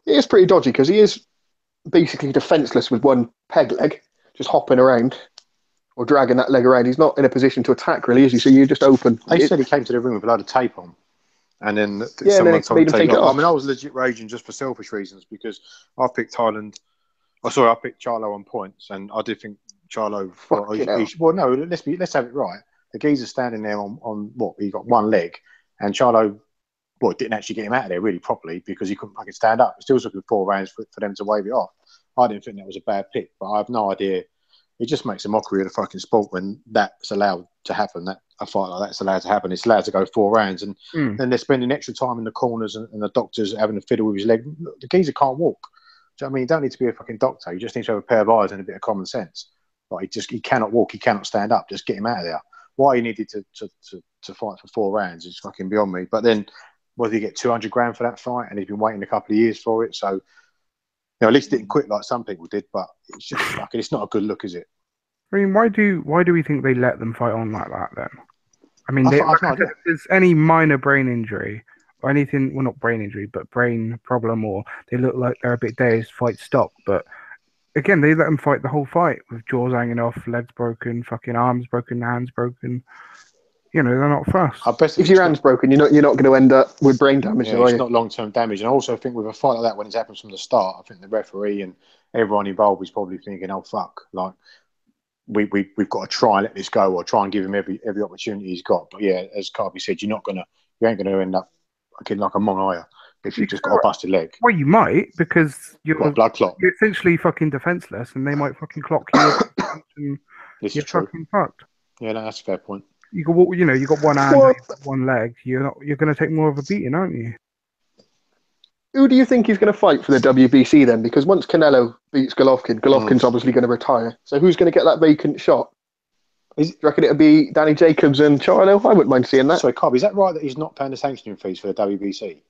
He is pretty dodgy because he is basically defenceless with one peg leg, just hopping around or dragging that leg around. He's not in a position to attack, really, is he? So you're just open. They said he came to the ring with a load of tape on. And then someone told him to take it off. I mean, I was legit raging just for selfish reasons because I picked Charlo on points, and I did think Charlo. Fucking No, let's have it right. The geezer's standing there on what? He got one leg, and Charlo, well, didn't actually get him out of there really properly because he couldn't fucking stand up. It still took him 4 rounds for them to wave it off. I didn't think that was a bad pick, but I have no idea. It just makes a mockery of the fucking sport when that's allowed to happen. That a fight like that's allowed to happen. It's allowed to go 4 rounds, and then they're spending extra time in the corners, and the doctor's having to fiddle with his leg. Look, the geezer can't walk. Do you know what I mean? You don't need to be a fucking doctor. You just need to have a pair of eyes and a bit of common sense. Like he cannot walk. He cannot stand up. Just get him out of there. Why he needed to fight for 4 rounds is fucking beyond me. But then, whether he get 200 grand for that fight, and he's been waiting a couple of years for it, so at least he didn't quit like some people did. But it's just fucking. It's not a good look, is it? I mean, why do we think they let them fight on like that then? I mean, if there's any minor brain injury or anything, well, not brain injury, but brain problem, or they look like they're a bit dazed, fight stop. But again, they let them fight the whole fight with jaws hanging off, legs broken, fucking arms broken, hands broken. You know, they're not fast. If your hand's broken, you're not going to end up with brain damage. Yeah, it's not long-term damage. And I also think with a fight like that, when it's happened from the start, I think the referee and everyone involved is probably thinking, "Oh fuck!" Like we've got to try and let this go, or try and give him every opportunity he's got. But yeah, as Carby said, you ain't gonna end up looking like a mong if you've just got a busted leg. Well, you might, because you're blood clot. You're essentially fucking defenseless, and they might fucking clock you. And this you're is true. fucking fucked. Yeah, no, that's a fair point. You got you got one hand, one leg. You're going to take more of a beating, aren't you? Who do you think he's going to fight for the WBC then? Because once Canelo beats Golovkin, Golovkin's obviously going to retire. So who's going to get that vacant shot? Do you reckon it'll be Danny Jacobs and Charlo? I wouldn't mind seeing that. Sorry, Cobb, is that right that he's not paying the sanctioning fees for the WBC?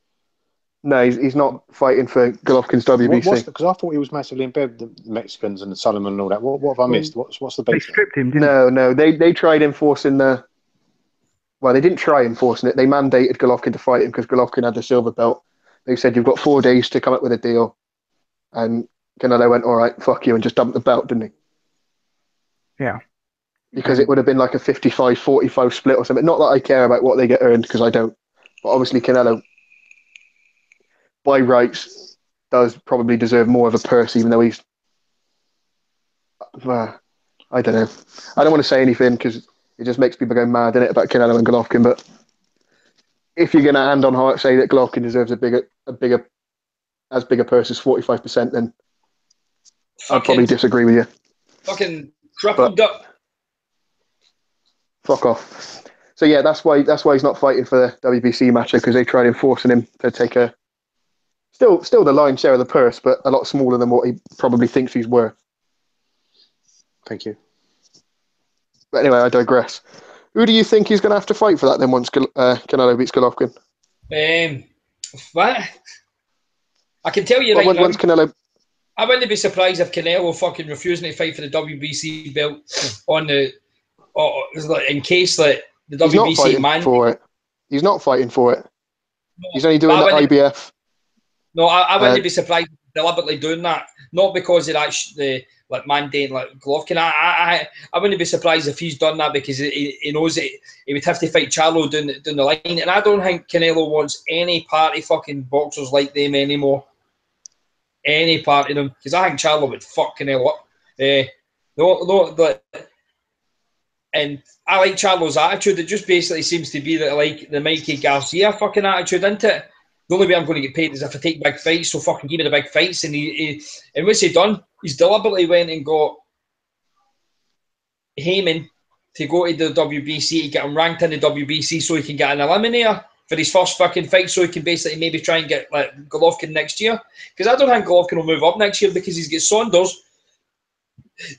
No, he's not fighting for Golovkin's WBC. Because I thought he was massively in bed with the Mexicans and the Solomon and all that. What have I missed? What's the beef? They stripped him, didn't No. They tried enforcing the... Well, they didn't try enforcing it. They mandated Golovkin to fight him because Golovkin had the silver belt. They said, you've got 4 days to come up with a deal. And Canelo went, all right, fuck you, and just dumped the belt, didn't he? Yeah. Because it would have been like a 55-45 split or something. Not that I care about what they get earned, because I don't. But obviously Canelo, by rights, does probably deserve more of a purse, even though he's... I don't know. I don't want to say anything, because it just makes people go mad, innit, about Canelo and Golovkin, but if you're going to hand on heart say that Golovkin deserves a bigger purse as 45%, then I'd probably disagree with you. Fucking crippled up. Fuck off. So yeah, that's why he's not fighting for the WBC match, because they tried enforcing him to take a still the lion's share of the purse, but a lot smaller than what he probably thinks he's worth. Thank you. But anyway, I digress. Who do you think he's going to have to fight for that then once Canelo beats Golovkin? What? I can tell you now. Once Canelo... I wouldn't be surprised if Canelo fucking refusing to fight for the WBC belt on the... in case the WBC He's not fighting for it. No, he's only doing the IBF. No, I wouldn't be surprised if deliberately doing that. Not because it actually... mandate Golovkin. I wouldn't be surprised if he's done that because he knows that he would have to fight Charlo down the line, and I don't think Canelo wants any party fucking boxers like them anymore. Any part of them, because I think Charlo would fuck Canelo up. And I like Charlo's attitude. It just basically seems to be that like the Mikey Garcia fucking attitude, isn't it? The only way I'm going to get paid is if I take big fights, so fucking give me the big fights. And and what's he done? He's deliberately went and got Heyman to go to the WBC to get him ranked in the WBC so he can get an eliminator for his first fucking fight, so he can basically maybe try and get Golovkin next year. Because I don't think Golovkin will move up next year because he's got Saunders.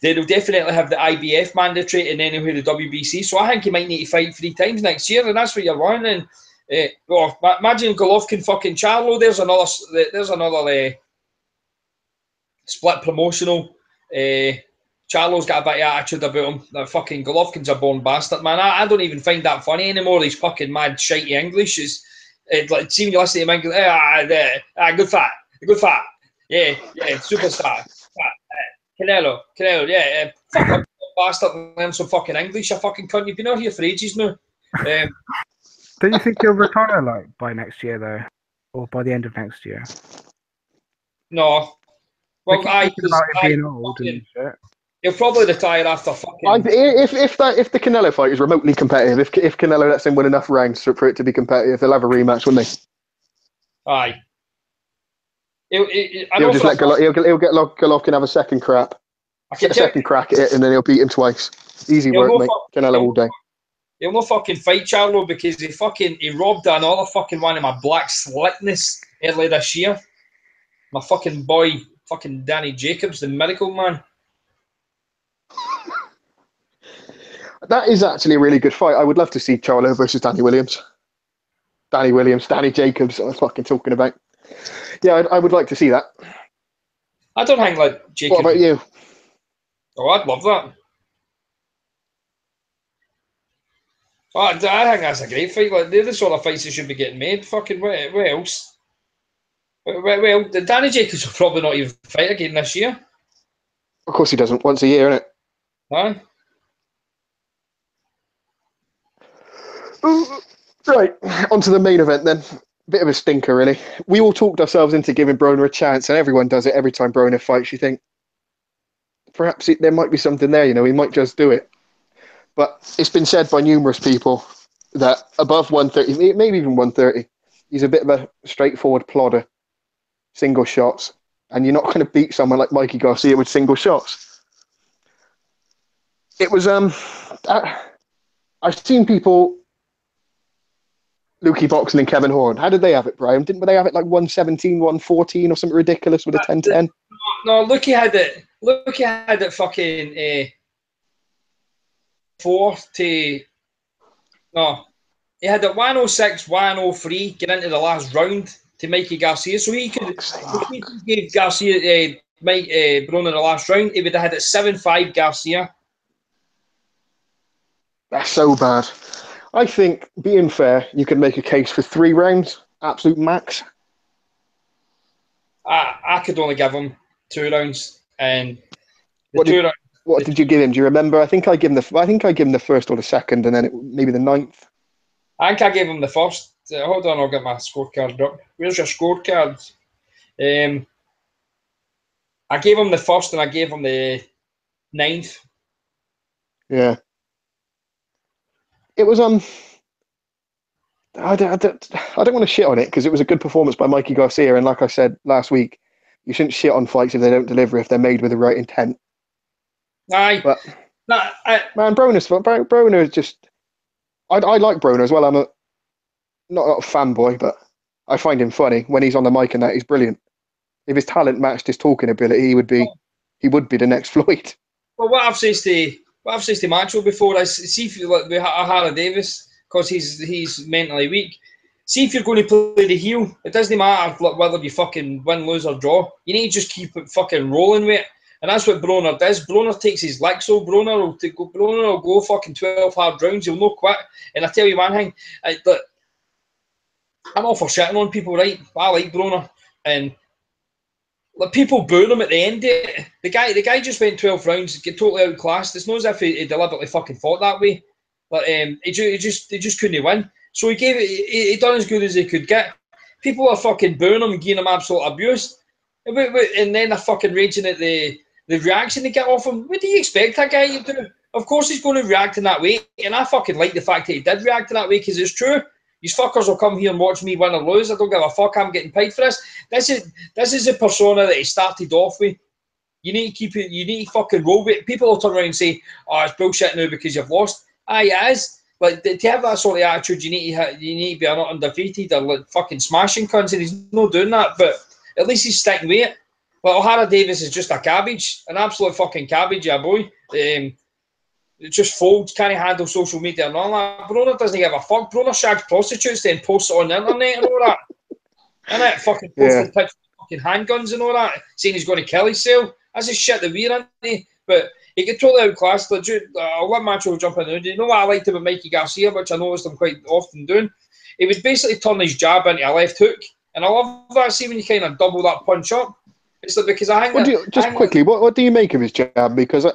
Then he'll definitely have the IBF mandatory and then he'll have the WBC. So I think he might need to fight 3 times next year, and that's what you're wanting. Imagine Golovkin fucking Charlo. There's another split promotional. Charlo's got a bit of attitude about him. That fucking Golovkin's a born bastard, man. I don't even find that funny anymore. These fucking mad shitey English is like seeing you listen to him English. Good fat, yeah, superstar. Canelo, yeah. Fuck up, bastard. Learn some fucking English. You fucking cunt. You've been out here for ages now. Do you think he'll retire by next year though, or by the end of next year? No. Well, being old and shit. He'll probably retire after fucking. If the Canelo fight is remotely competitive, if Canelo lets him win enough rounds for it to be competitive, they'll have a rematch, wouldn't they? Aye. He'll just let he'll get Golovkin have a second crack. Second crack at it, and then he'll beat him twice. Easy work, mate. Canelo all day. He'll not fucking fight Charlo because he robbed another fucking one of my black slickness earlier this year. My fucking boy, fucking Danny Jacobs, the miracle man. That is actually a really good fight. I would love to see Charlo versus Danny Williams. Danny Jacobs, I was fucking talking about. Yeah, I would like to see that. I don't think like Jacobs. What about you? Oh, I'd love that. Oh, I think that's a great fight. Like, they're the sort of fights that should be getting made. Fucking where else? Well, Danny Jacobs will probably not even fight again this year. Of course he doesn't. Once a year, innit? Aye. Right, on to the main event then. Bit of a stinker, really. We all talked ourselves into giving Broner a chance, and everyone does it every time Broner fights. You think, perhaps there might be something there, he might just do it. But it's been said by numerous people that above 130, maybe even 130, he's a bit of a straightforward plodder, single shots, and you're not going to beat someone like Mikey Garcia with single shots. It was, I've seen people, Lukey Boxing and Kevin Horn. How did they have it, Brian? Didn't they have it like 117, 114 or something ridiculous with a 10-10? No, Lukey had it fucking 40. No, he had it 106, 103, get into the last round to Mikey Garcia. So he could give Garcia, Broner the last round. He would have had it 7-5 Garcia. That's so bad. I think, being fair, you could make a case for 3 rounds, absolute max. I could only give him 2 rounds, and what did you give him? Do you remember? I think I gave him the first or the second, and then maybe the 9th. I think I gave him the first. Hold on, I'll get my scorecard up. Where's your scorecard? I gave him the first, and I gave him the 9th. Yeah. It was I don't want to shit on it because it was a good performance by Mikey Garcia, and like I said last week, you shouldn't shit on fights if they don't deliver, if they're made with the right intent. Aye, but man, Broner is just. I like Broner as well. I'm not a fanboy, but I find him funny when he's on the mic, and that he's brilliant. If his talent matched his talking ability, he would be the next Floyd. Well, what I've said to Macho before is, see if like with Harry Davis, because he's mentally weak. See if you're going to play the heel. It doesn't matter whether you fucking win, lose, or draw. You need to just keep it fucking rolling with it. And that's what Broner does. Broner takes his licks, so Broner will go fucking 12 hard rounds. He'll not quit. And I tell you one thing, I'm all for shitting on people, right? I like Broner. And like, people boo him at the end of it. The guy just went 12 rounds, get totally outclassed. It's not as if he deliberately fucking fought that way. But he just couldn't win. So he done as good as he could get. People are fucking booing him and giving him absolute abuse. And then they're fucking raging at the reaction they get off him. What do you expect that guy to do? Of course he's going to react in that way. And I fucking like the fact that he did react in that way, because it's true. These fuckers will come here and watch me win or lose. I don't give a fuck. I'm getting paid for this. This is the persona that he started off with. You need to keep it. You need to fucking roll with it. People will turn around and say, "Oh, it's bullshit now because you've lost." Aye, it is. Like, to have that sort of attitude, you need to be not undefeated or like fucking smashing cunts, and he's not doing that. But at least he's sticking with it. But O'Hara Davis is just a cabbage, an absolute fucking cabbage, yeah, boy. It just folds, can't handle social media and all that. Broner doesn't give a fuck. Broner shags prostitutes, then posts it on the internet and all that. And that fucking posting pictures of fucking handguns and all that, saying he's going to kill himself. That's the shit that we're into. But he get totally outclassed. I'll let Macho jump in. Do you know what I liked about Mikey Garcia, which I noticed him quite often doing? He would basically turn his jab into a left hook. And I love that. See when you kind of double that punch up. It's like, because I think what do you make of his jab? Because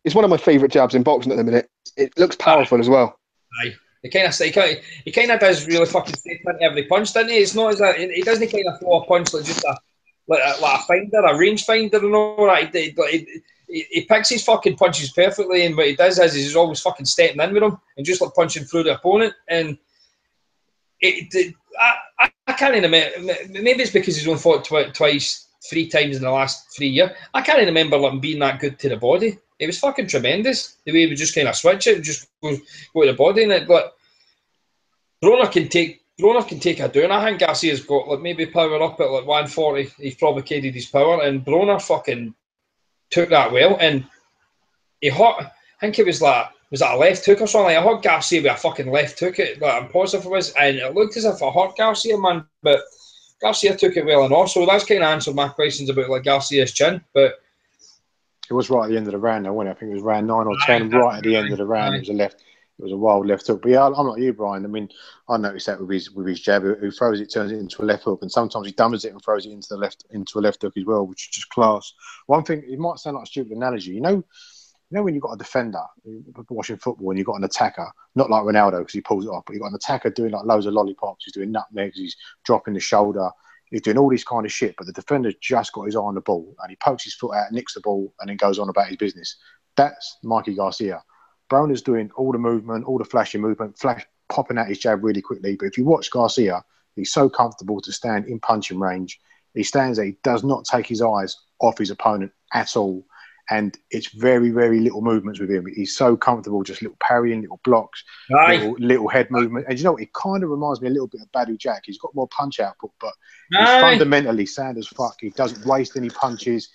it's one of my favourite jabs in boxing at the minute. It looks powerful as well. Aye. He kind of does really fucking step into every punch, doesn't he? It's not as that he doesn't kind of throw a punch like just like a finder, a range finder and all that. He picks his fucking punches perfectly, and what he does is he's always fucking stepping in with them and just like punching through the opponent. And I can't remember. Maybe it's because he's only fought twice, 3 times in the last 3 years. I can't remember him being that good to the body. It was fucking tremendous. The way he would just kind of switch it and just go to the body. And Broner can take a doing. I think Garcia's got like maybe power up at like 140. He's probably carried his power, and Broner fucking took that well. And he hot. I think it was that a left hook or something? I hot Garcia with a fucking left hook. I'm positive it was, and it looked as if I hot Garcia, man. But Garcia took it well enough. So that's kind of answered my questions about like Garcia's chin. But it was right at the end of the round, though, wasn't it? I think it was round 9 or 10, right at the end of the round. It was a wild left hook. But yeah, I'm like you, Brian. I mean, I noticed that with his jab, who throws it, turns it into a left hook, and sometimes he dumbers it and throws it into a left hook as well, which is just class. One thing, it might sound like a stupid analogy, you know when you've got a defender watching football and you've got an attacker, not like Ronaldo because he pulls it off, but you've got an attacker doing like loads of lollipops, he's doing nutmegs, he's dropping the shoulder, he's doing all this kind of shit, but the defender's just got his eye on the ball and he pokes his foot out, nicks the ball, and then goes on about his business. That's Mikey Garcia. Broner's doing all the movement, all the flashy movement, popping out his jab really quickly. But if you watch Garcia, he's so comfortable to stand in punching range. He stands there, he does not take his eyes off his opponent at all. And it's very, very little movements with him. He's so comfortable, just little parrying, little blocks, little head movement. And you know what? It kind of reminds me a little bit of Badu Jack. He's got more punch output, but he's fundamentally sound as fuck. He doesn't waste any punches.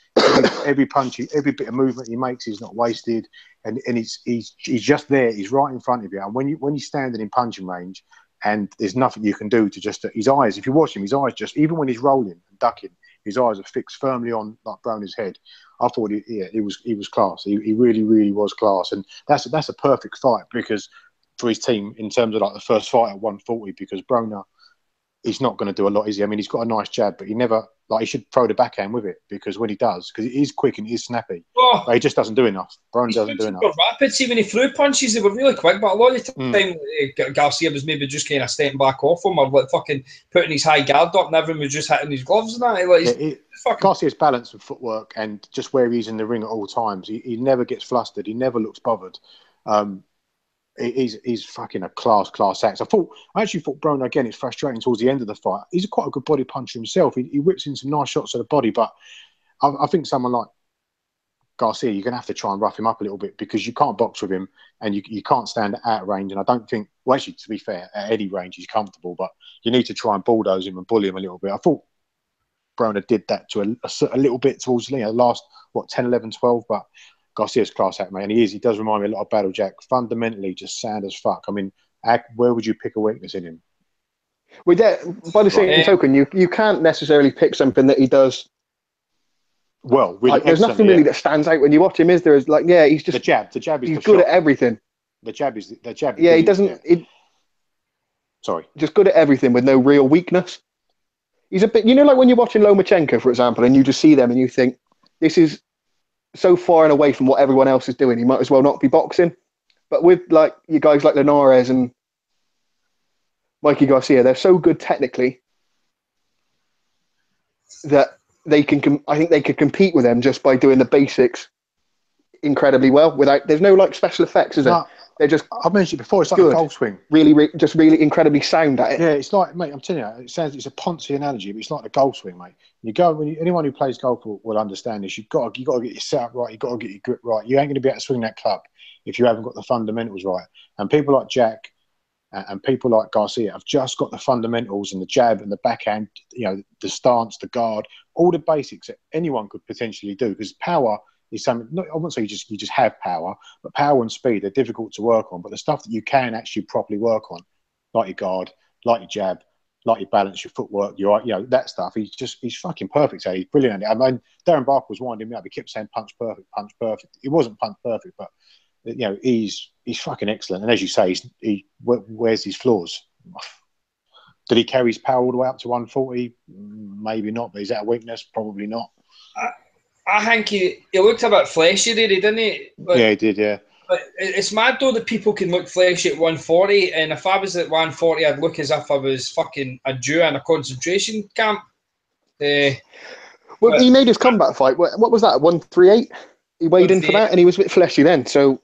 Every bit of movement he makes is not wasted. And he's just there. He's right in front of you. And when you're standing in punching range, and there's nothing you can do to just his eyes. If you watch him, his eyes just, even when he's rolling and ducking, his eyes are fixed firmly on like Broner's head. I thought he was class. He really, really was class, and that's a perfect fight because for his team in terms of like the first fight at 140, because Broner, he's not going to do a lot, is he? I mean, he's got a nice jab, but he should throw the backhand with it, because when he does, because it is quick and it is snappy, but he just doesn't do enough. Broner doesn't do enough. Rapid, see, when he threw punches, they were really quick, but a lot of the time, Garcia was maybe just kind of stepping back off him or like fucking putting his high guard up, and everyone was just hitting his gloves and that. Garcia's balance and footwork and just where he's in the ring at all times. He never gets flustered. He never looks bothered. He's fucking a class act. I actually thought Broner, again, it's frustrating towards the end of the fight. He's quite a good body puncher himself. He whips in some nice shots to the body, but I think someone like Garcia, you're going to have to try and rough him up a little bit, because you can't box with him and you can't stand out of range. And I don't think, well, actually, to be fair, at any range he's comfortable, but you need to try and bulldoze him and bully him a little bit. I thought Broner did that to a little bit towards the last 10, 11, 12, but Garcia's class act, mate, and he does remind me a lot of Battle Jack. Fundamentally, just sound as fuck. I mean, where would you pick a weakness in him? With that, by the same token, you can't necessarily pick something that he does well. Really, there's nothing really that stands out when you watch him. He's just the jab. The jab is he's good at everything. The jab is the jab. Yeah, he doesn't. Just good at everything with no real weakness. He's a bit, like when you're watching Lomachenko, for example, and you just see them and you think, this is so far and away from what everyone else is doing, he might as well not be boxing. But with like you guys like Linares and Mikey Garcia, they're so good technically that they can. I think they could compete with them just by doing the basics incredibly well. There's no like special effects, is there? They're just. I've mentioned it before. It's like a goal swing. Really, just really incredibly sound at it. Yeah, it's like, mate. I'm telling you, it's a poncy analogy, but it's like a goal swing, mate. Anyone who plays golf will understand this. You've got to get your setup right. You've got to get your grip right. You ain't going to be able to swing that club if you haven't got the fundamentals right. And people like Jack and people like Garcia have just got the fundamentals and the jab and the backhand. The stance, the guard, all the basics that anyone could potentially do. Because power is something. I wouldn't say you just have power, but power and speed are difficult to work on. But the stuff that you can actually properly work on, like your guard, like your jab, like your balance, your footwork, that stuff. He's fucking perfect. He's brilliant at it. I mean, Darren Barker was winding me up. He kept saying punch perfect, punch perfect. He wasn't punch perfect, but he's fucking excellent. And as you say, where's his flaws? Did he carry his power all the way up to 140? Maybe not. But is that a weakness? Probably not. I think he looked a bit fleshy there, didn't he? Yeah, he did, yeah. But it's mad though that people can look fleshy at 140, and if I was at 140, I'd look as if I was fucking a Jew in a concentration camp. Well, he made his comeback fight. What was that? 138. He weighed in for that, and he was a bit fleshy then. So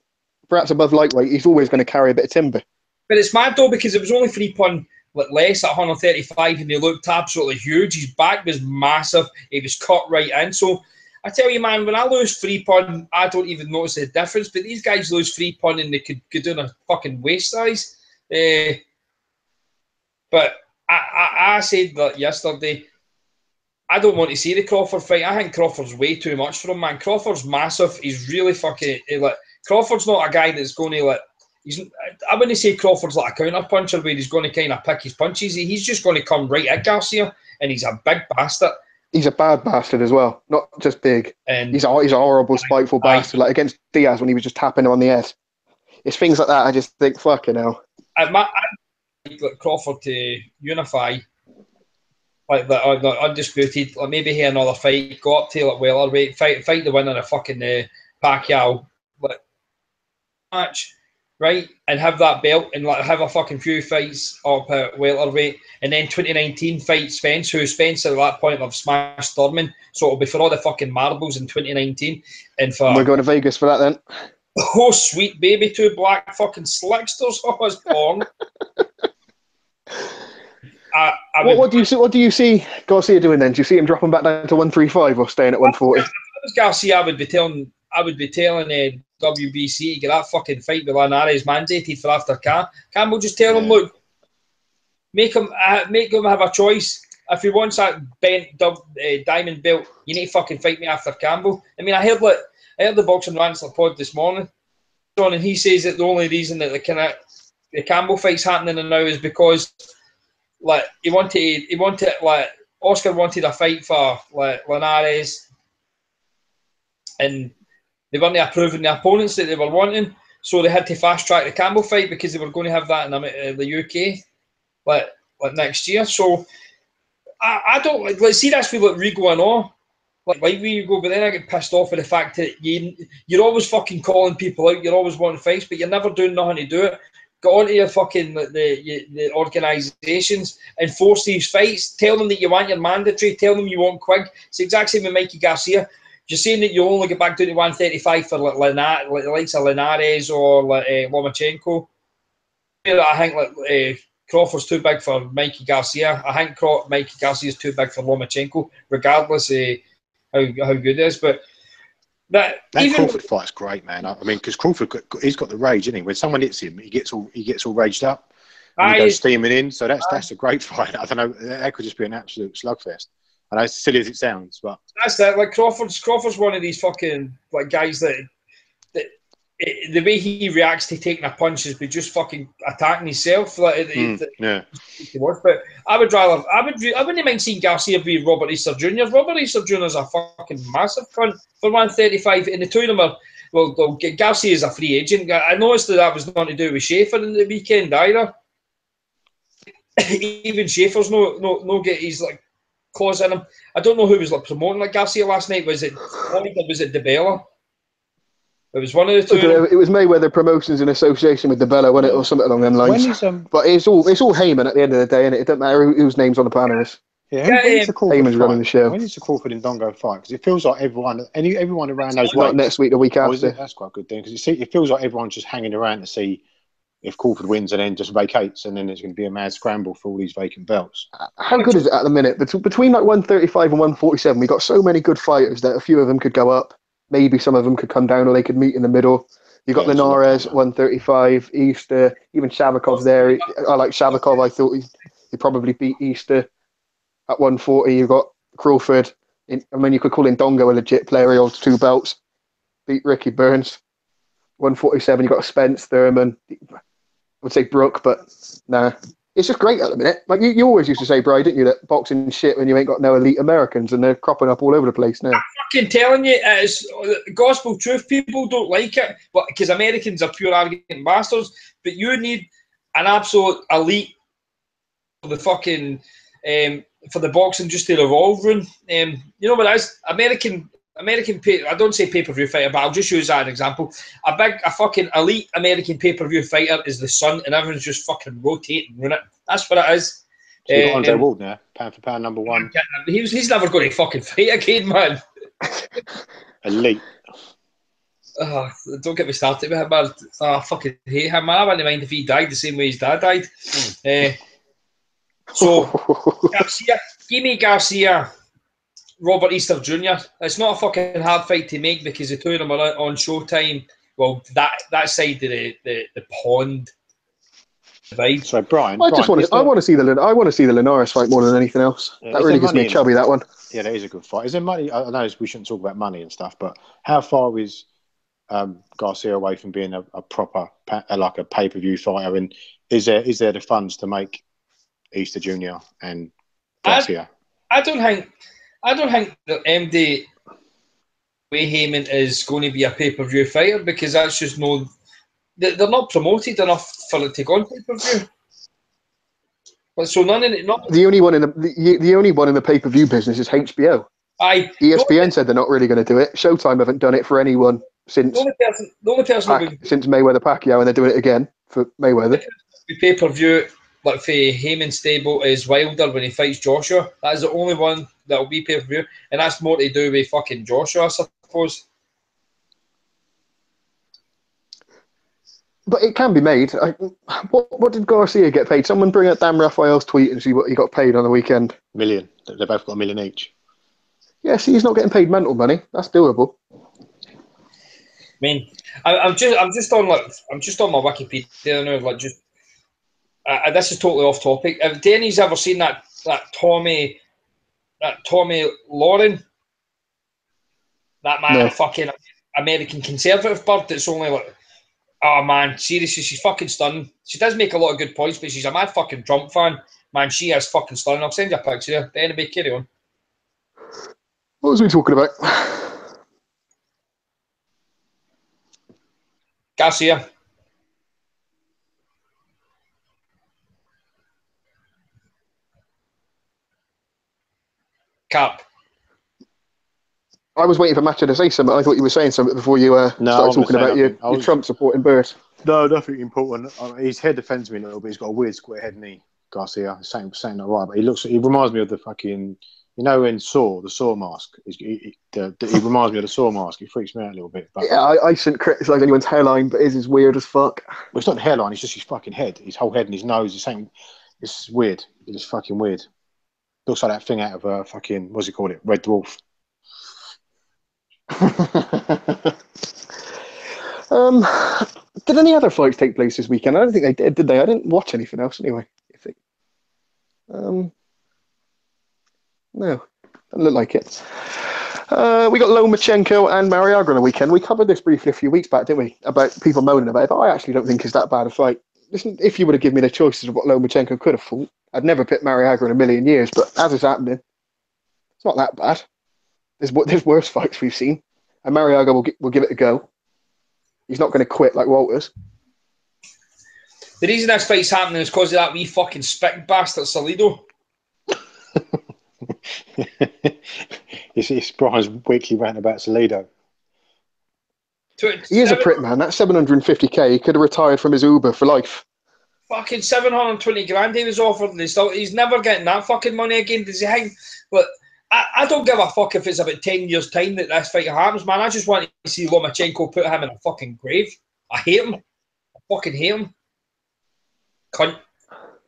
perhaps above lightweight, he's always going to carry a bit of timber. But it's mad though because it was only 3 pound less at 135, and he looked absolutely huge. His back was massive. He was cut right in. So I tell you, man, when I lose 3 pound, I don't even notice the difference. But these guys lose 3 pound and they could do a fucking waist size. But I said that yesterday. I don't want to see the Crawford fight. I think Crawford's way too much for him, man. Crawford's massive. He's really fucking like. Crawford's not a guy that's going to like. I wouldn't say Crawford's like a counter puncher where he's going to kind of pick his punches. He's just going to come right at Garcia, and he's a big bastard. He's a bad bastard as well, not just big. And he's a horrible, spiteful bastard. Like against Diaz when he was just tapping him on the head. It's things like that. I just think, fucking hell. I'd like Crawford to unify. Like the undisputed, like maybe here another fight, go up to like welterweight, fight the winner of fucking Pacquiao like match, right? And have that belt and like have a fucking few fights up at welterweight, and then 2019 fight Spence, who Spence at that point have smashed Thurman, so it'll be for all the fucking marbles in 2019. And we're going to Vegas for that then. Oh sweet baby, 2 black fucking slicksters. Oh, I was born. What do you see Garcia doing then? Do you see him dropping back down to 135 or staying at 140? If I was Garcia, I would be telling WBC to get that fucking fight with Linares mandated for after Campbell. Just tell him, look, make him have a choice. If he wants that bent diamond belt, you need to fucking fight me after Campbell. I mean, I heard the Boxing Rancher pod this morning, and he says that the only reason that the Campbell fight's happening now is because. Like he wanted like Oscar wanted a fight for like Linares, and they weren't approving the opponents that they were wanting, so they had to fast track the Campbell fight because they were going to have that in the UK, like next year. So I don't like see that's with like Rigo and all, like Rigo, but then I get pissed off with the fact that you're always fucking calling people out, you're always wanting fights, but you're never doing nothing to do it. Go onto your fucking the organisations and force these fights. Tell them that you want your mandatory. Tell them you want quick. It's the exact same with Mikey Garcia. You're saying that you'll only get back down to 135 for like the likes of Linares or like Lomachenko. I think Crawford's too big for Mikey Garcia. I think Mikey Garcia is too big for Lomachenko, regardless of how good it is. But that Crawford fight's great, man. I mean, because Crawford, he's got the rage, isn't he? When someone hits him, he gets all raged up. And he goes steaming in. So that's a great fight. I don't know. That could just be an absolute slugfest. I know, as silly as it sounds, but that's that. Like Crawford's one of these fucking like guys that the way he reacts to taking a punch is by just fucking attacking himself. Like but I wouldn't mind seeing Garcia be Robert Easter Jr. Robert Easter Jr. is a fucking massive cunt for 135, and the two of them are Garcia is a free agent. I noticed that was nothing to do with Schaefer in the weekend either. Even Schaefer's no get his like clause in him. I don't know who was like promoting like Garcia last night. Was it DeBella? It was one of the two. It was Mayweather Promotions in association with DeBella, wasn't it, or something along them lines? But it's all Heyman at the end of the day, and it doesn't matter whose name's on the panel is. Heyman's running the show. When is the Crawford and Dongo fight? Because it feels like everyone around those weights. Not next week, the week after. That's quite a good thing, because it feels like everyone's just hanging around to see if Crawford wins and then just vacates, and then there's going to be a mad scramble for all these vacant belts. How good is it at the minute? Between like 135 and 147, we got so many good fighters that a few of them could go up. Maybe some of them could come down, or they could meet in the middle. You got Linares, 135, Easter, even Shabakov's there. I like Shabakov. I thought he'd probably beat Easter at 140. You've got Crawford. You could call Ndongo a legit player. He holds 2 belts. Beat Ricky Burns. 147, you've got Spence, Thurman. I would say Brook, but nah. It's just great at the minute. Like you always used to say, Bri, didn't you, that boxing shit when you ain't got no elite Americans, and they're cropping up all over the place now. I'm fucking telling you, it's gospel truth. People don't like it, but because Americans are pure arrogant bastards. But you need an absolute elite for the fucking for the boxing just to revolve room. You know what it is? American I don't say pay-per-view fighter, but I'll just use that as an example. A fucking elite American pay-per-view fighter is the sun, and everyone's just fucking rotating, isn't it? That's what it is. So we've got Andre Ward now, pound for pound number one. He's never going to fucking fight again, man. Elite. Oh, don't get me started with him, man. I fucking hate him, man. I wouldn't mind if he died the same way his dad died. So, Garcia, give me Garcia, Robert Easter Jr. It's not a fucking hard fight to make because the two of them are on Showtime. Well, that side of the pond. Divide. So Brian, I want to see the Linares fight more than anything else. Yeah, that really gives me a chubby. That one. Yeah, that is a good fight. Is there money? I know we shouldn't talk about money and stuff, but how far is Garcia away from being a proper like a pay-per-view fighter? And is there the funds to make Easter Jr. and Garcia? I don't think that MD Heyman is going to be a pay-per-view fighter because that's just no. They're not promoted enough for it to go on pay-per-view. But so none of it. The only one in the pay-per-view business is HBO. ESPN said they're not really going to do it. Showtime haven't done it for anyone since. The only person since Mayweather Pacquiao, and they're doing it again for Mayweather. The pay-per-view, like for Heyman's stable, is Wilder when he fights Joshua. That is the only one that will be pay-per-view, and that's more to do with fucking Joshua, I suppose. But it can be made. What did Garcia get paid? Someone bring up Dan Raphael's tweet and see what he got paid on the weekend. $1 million. They both got $1 million each. Yeah, see, he's not getting paid mental money. That's doable. I mean, I'm just on my Wikipedia now. Like, just this is totally off topic. Have Denny's ever seen that Tommy Lauren? That man, no. Fucking American conservative bird. That's only like. Oh, man, seriously, she's fucking stunning. She does make a lot of good points, but she's a mad fucking Trump fan. Man, she is fucking stunning. I'll send you a picture. Anyway, carry on. What was we talking about? Garcia. Cap. I was waiting for Matcha to say something. I thought you were saying something before you started talking about your Trump supporting bird. No, nothing important. His head offends me a little bit. He's got a weird square head, and Garcia. Saying not right, but he reminds me of the fucking, in Saw, the Saw mask. He reminds me of the Saw mask. It freaks me out a little bit. But, yeah, I shouldn't criticise anyone's hairline, but his is weird as fuck. Well, it's not the hairline. It's just his fucking head. His whole head and his nose. It's weird. It's fucking weird. Looks like that thing out of a fucking, what's it called? Red Dwarf. Did any other fights take place this weekend? I don't think they did they? I didn't watch anything else anyway. No, doesn't look like it. We got Lomachenko and marriaga on the weekend. We covered this briefly a few weeks back, didn't we? About people moaning about it, but I actually don't think it's that bad a fight. Listen, if you would have given me the choices of what Lomachenko could have fought, I'd never pick marriaga in a million years, but as it's happening, it's not that bad. There's worse fights we've seen, and marriaga will give it a go. He's not going to quit like Walters. The reason this fight's happening is because of that wee fucking spit bastard Salido. It's Brian's weekly rant about Salido. He is a prick, man. That's 750k. He could have retired from his Uber for life. Fucking 720 grand he was offered, and he's never getting that fucking money again. Does he hang? But I don't give a fuck if it's about 10 years' time that this fight happens, man. I just want to see Lomachenko put him in a fucking grave. I hate him. I fucking hate him. Cunt.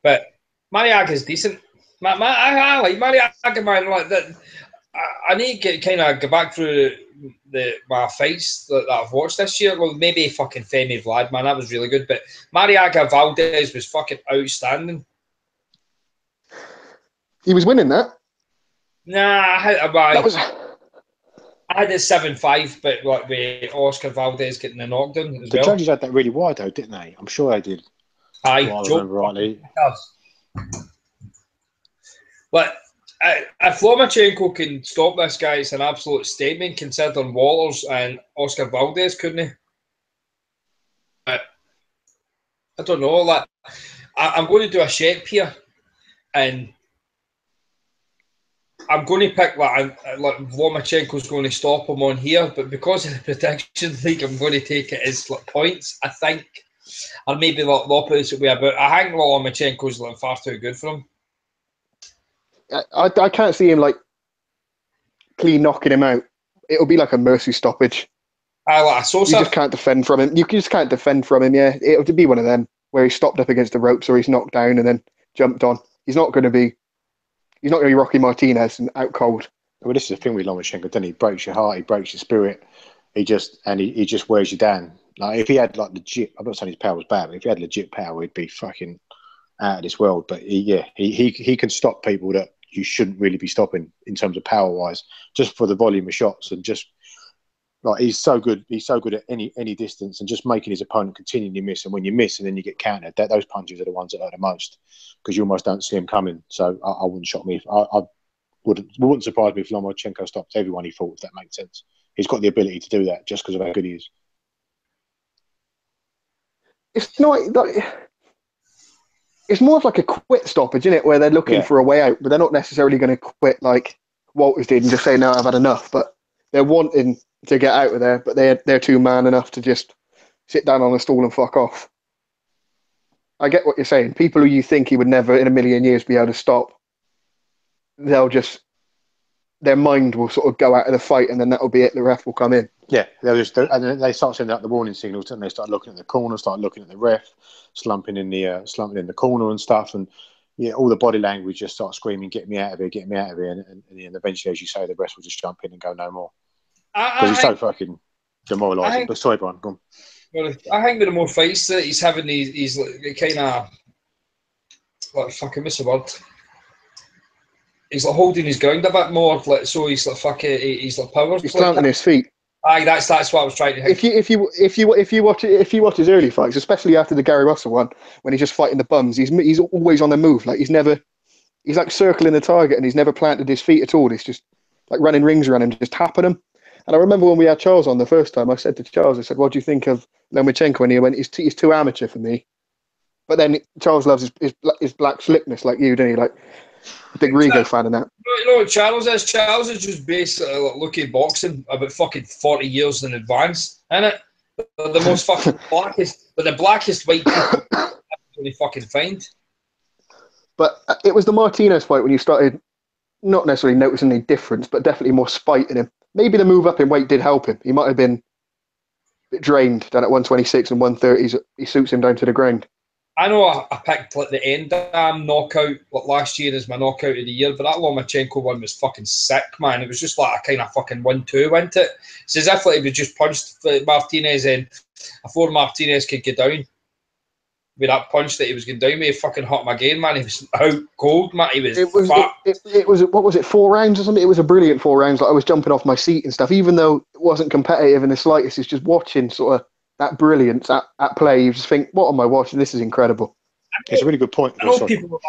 But Marriaga's decent. I like Marriaga, man. Like that. I need to go back through my fights that I've watched this year. Well, maybe fucking Femi Vlad, man. That was really good. But Marriaga Valdez was fucking outstanding. He was winning that. Nah, I had it 7-5, but like with Oscar Valdez getting the knockdown as the well. judges had that really wide though, didn't they? I'm sure they did. Aye, I remember rightly. But if Lomachenko can stop this guy, it's an absolute statement considering Walters and Oscar Valdez couldn't he? But I don't know. Like I'm going to do a shape here, and I'm going to pick like Lomachenko's going to stop him on here, but because of the prediction league, I'm going to take it as like points. I think, or maybe like the opposite way about. I think Lomachenko's like far too good for him. I can't see him like clean knocking him out. It'll be like a mercy stoppage. Like a Sosa. You just can't defend from him. You just can't defend from him. Yeah, it'll be one of them where he's stopped up against the ropes or he's knocked down and then jumped on. He's not going to be Rocky Martinez and out cold. Well, this is the thing with Lomachenko, doesn't he? He breaks your heart, he breaks your spirit. He just wears you down. Like if he had like legit, I'm not saying his power was bad, but if he had legit power, he'd be fucking out of this world. But he can stop people that you shouldn't really be stopping in terms of power wise, just for the volume of shots and just like he's so good. He's so good at any distance and just making his opponent continually miss. And when you miss and then you get countered, those punches are the ones that hurt the most because you almost don't see him coming. So I wouldn't shock me. It wouldn't surprise me if Lomachenko stopped everyone he fought. If that makes sense. He's got the ability to do that just because of how good he is. It's not like it's more of like a quit stoppage, isn't it? Where they're looking for a way out, but they're not necessarily going to quit like Walters did and just say, "No, I've had enough." But they're wanting to get out of there, but they're too man enough to just sit down on a stool and fuck off. I get what you're saying. People who you think he would never in a million years be able to stop, their mind will sort of go out of the fight, and then that'll be it. The ref will come in. Yeah, and then they start sending out the warning signals, and they start looking at the corner, start looking at the ref, slumping in the corner and stuff, and all the body language just starts screaming, "Get me out of here! Get me out of here!" And eventually, as you say, the ref will just jump in and go no more because he's so fucking demoralising. But sorry, Brian, go on. Well, I think with the more fights that he's having, he's like, kind of like fucking miss a word. He's like holding his ground a bit more, like so. He's like he's like power. He's planting his feet. Aye, that's what I was trying to think. If you watch his early fights, especially after the Gary Russell one, when he's just fighting the bums, he's always on the move. Like he's like circling the target, and he's never planted his feet at all. He's just like running rings around him, just tapping him. And I remember when we had Charles on the first time, I said to Charles, I said, "What do you think of Lomachenko?" And he went, "He's too amateur for me." But then Charles loves his black slickness, like you, didn't he? Like a big Rigo fan and that. You know what Charles is? Charles is just basically like looking at boxing about fucking 40 years in advance, isn't it? The most fucking the blackest white people you fucking find. But it was the Martinez fight when you started not necessarily noticing any difference, but definitely more spite in him. Maybe the move up in weight did help him. He might have been a bit drained down at 126 and 130s. He suits him down to the ground. I know I picked like the end knockout like last year as my knockout of the year, but that Lomachenko one was fucking sick, man. It was just like a kind of fucking 1-2 went it. It's as if like he was just punched Martinez and before Martinez could get down with that punch that he was going down with, he fucking hurt him again, man. He was out cold, man. He was it was what was it, 4 rounds or something? It was a brilliant 4 rounds. Like I was jumping off my seat and stuff, even though it wasn't competitive in the slightest. It's just watching sort of that brilliance at play. You just think, what am I watching? This is incredible. It's a really good point. I know people.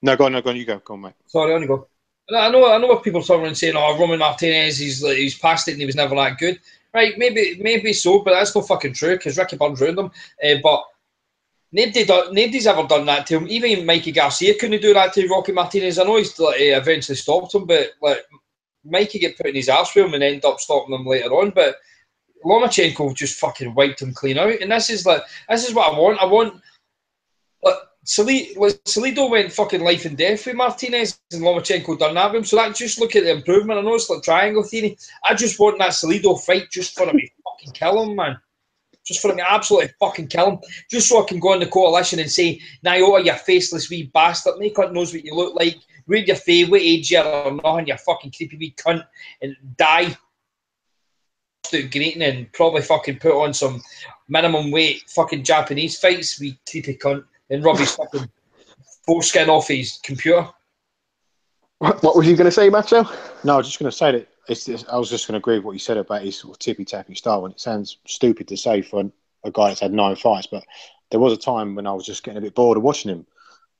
No, go on. You go. Go on, mate. Sorry, on you go. I know what people are and saying, "Oh, Roman Martinez, he's past it and he was never that good." Right? Maybe so, but that's not fucking true because Ricky Burns ruined him. But nobody's ever done that to him. Even Mikey Garcia couldn't do that to Rocky Martinez. I know he's eventually stopped him, but like Mikey get put in his arse with him and end up stopping him later on. But Lomachenko just fucking wiped him clean out, and this is what I want. I want Salido went fucking life and death with Martinez, and Lomachenko done that with him. So that just look at the improvement. I know it's like triangle theory. I just want that Salido fight just for him to fucking kill him, man. Just for him to absolutely fucking kill him. Just so I can go on the coalition and say, Nyota, you faceless wee bastard. No cunt knows what you look like. Wear your fade, what age you are or nothing, you fucking creepy wee cunt, and die. Greeting and probably fucking put on some minimum weight fucking Japanese fights, we creepy cunt, and rub his fucking foreskin off his computer. What was you going to say, Macho? No, I was just going to say that I was just going to agree with what you said about his sort of tippy-tappy style, and it sounds stupid to say for a guy that's had 9 fights, but there was a time when I was just getting a bit bored of watching him.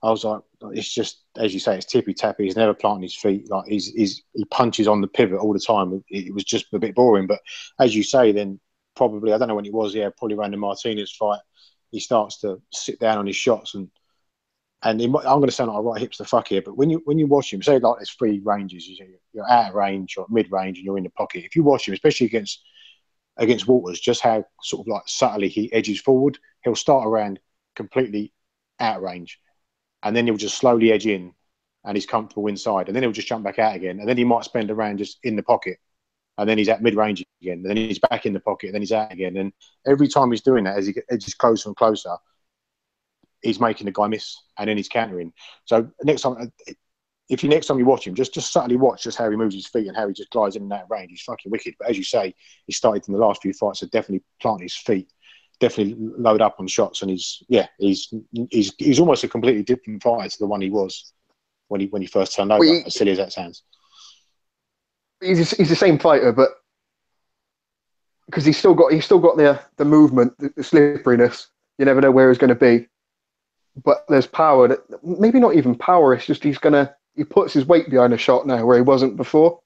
I was like, it's just, as you say, it's tippy-tappy. He's never planting his feet. Like he punches on the pivot all the time. It was just a bit boring. But as you say, then probably, I don't know when it was, probably around the Martinez fight, he starts to sit down on his shots. And I'm going to sound like a right hipster fuck here, but when you watch him, say like there's 3 ranges, you're out of range, you're mid-range, and you're in the pocket. If you watch him, especially against Walters, just how sort of like subtly he edges forward, he'll start around completely out of range. And then he'll just slowly edge in and he's comfortable inside, and then he'll just jump back out again, and then he might spend a round just in the pocket, and then he's at mid-range again, and then he's back in the pocket, and then he's out again. And every time he's doing that, as he edges closer and closer, he's making the guy miss, and then he's countering. So next time you watch him, just subtly watch just how he moves his feet and how he just glides in and out of range. He's fucking wicked. But as you say, he started in the last few fights to definitely plant his feet, definitely load up on shots, and he's almost a completely different fighter to the one he was when he first turned over. As silly as that sounds, he's the same fighter, but because he's still got the movement, the slipperiness. You never know where he's going to be, but there's power. That maybe not even power. It's just he puts his weight behind a shot now where he wasn't before.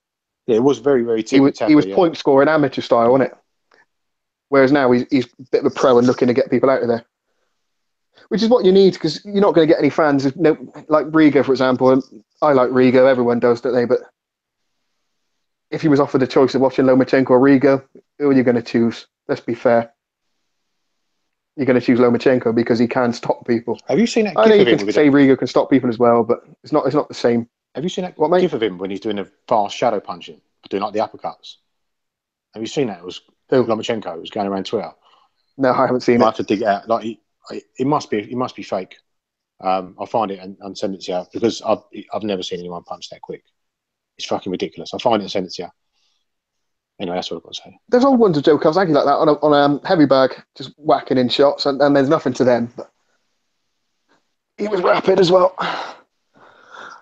Yeah, it was very, very he was point scoring amateur style, wasn't it? Whereas now he's a bit of a pro and looking to get people out of there, which is what you need, because you're not going to get any fans. No, like Riga, for example. And I like Riga. Everyone does, don't they? But if he was offered the choice of watching Lomachenko or Riga, who are you going to choose? Let's be fair. You're going to choose Lomachenko because he can stop people. Have you seen that? I know you can say Riga can stop people as well, but it's not the same. Have you seen that gif of him when he's doing a fast shadow punching, doing like the uppercuts? Have you seen that? It was Lomachenko. It was going around Twitter. No, I haven't seen it. I have to dig it out. Like it must be fake. I'll find it and send it to you, because I've never seen anyone punch that quick. It's fucking ridiculous. I'll find it and send it to you. Anyway, that's what I've got to say. There's old ones of Joe Kawasaki like that on a heavy bag, just whacking in shots, and there's nothing to them. But he was rapid as well.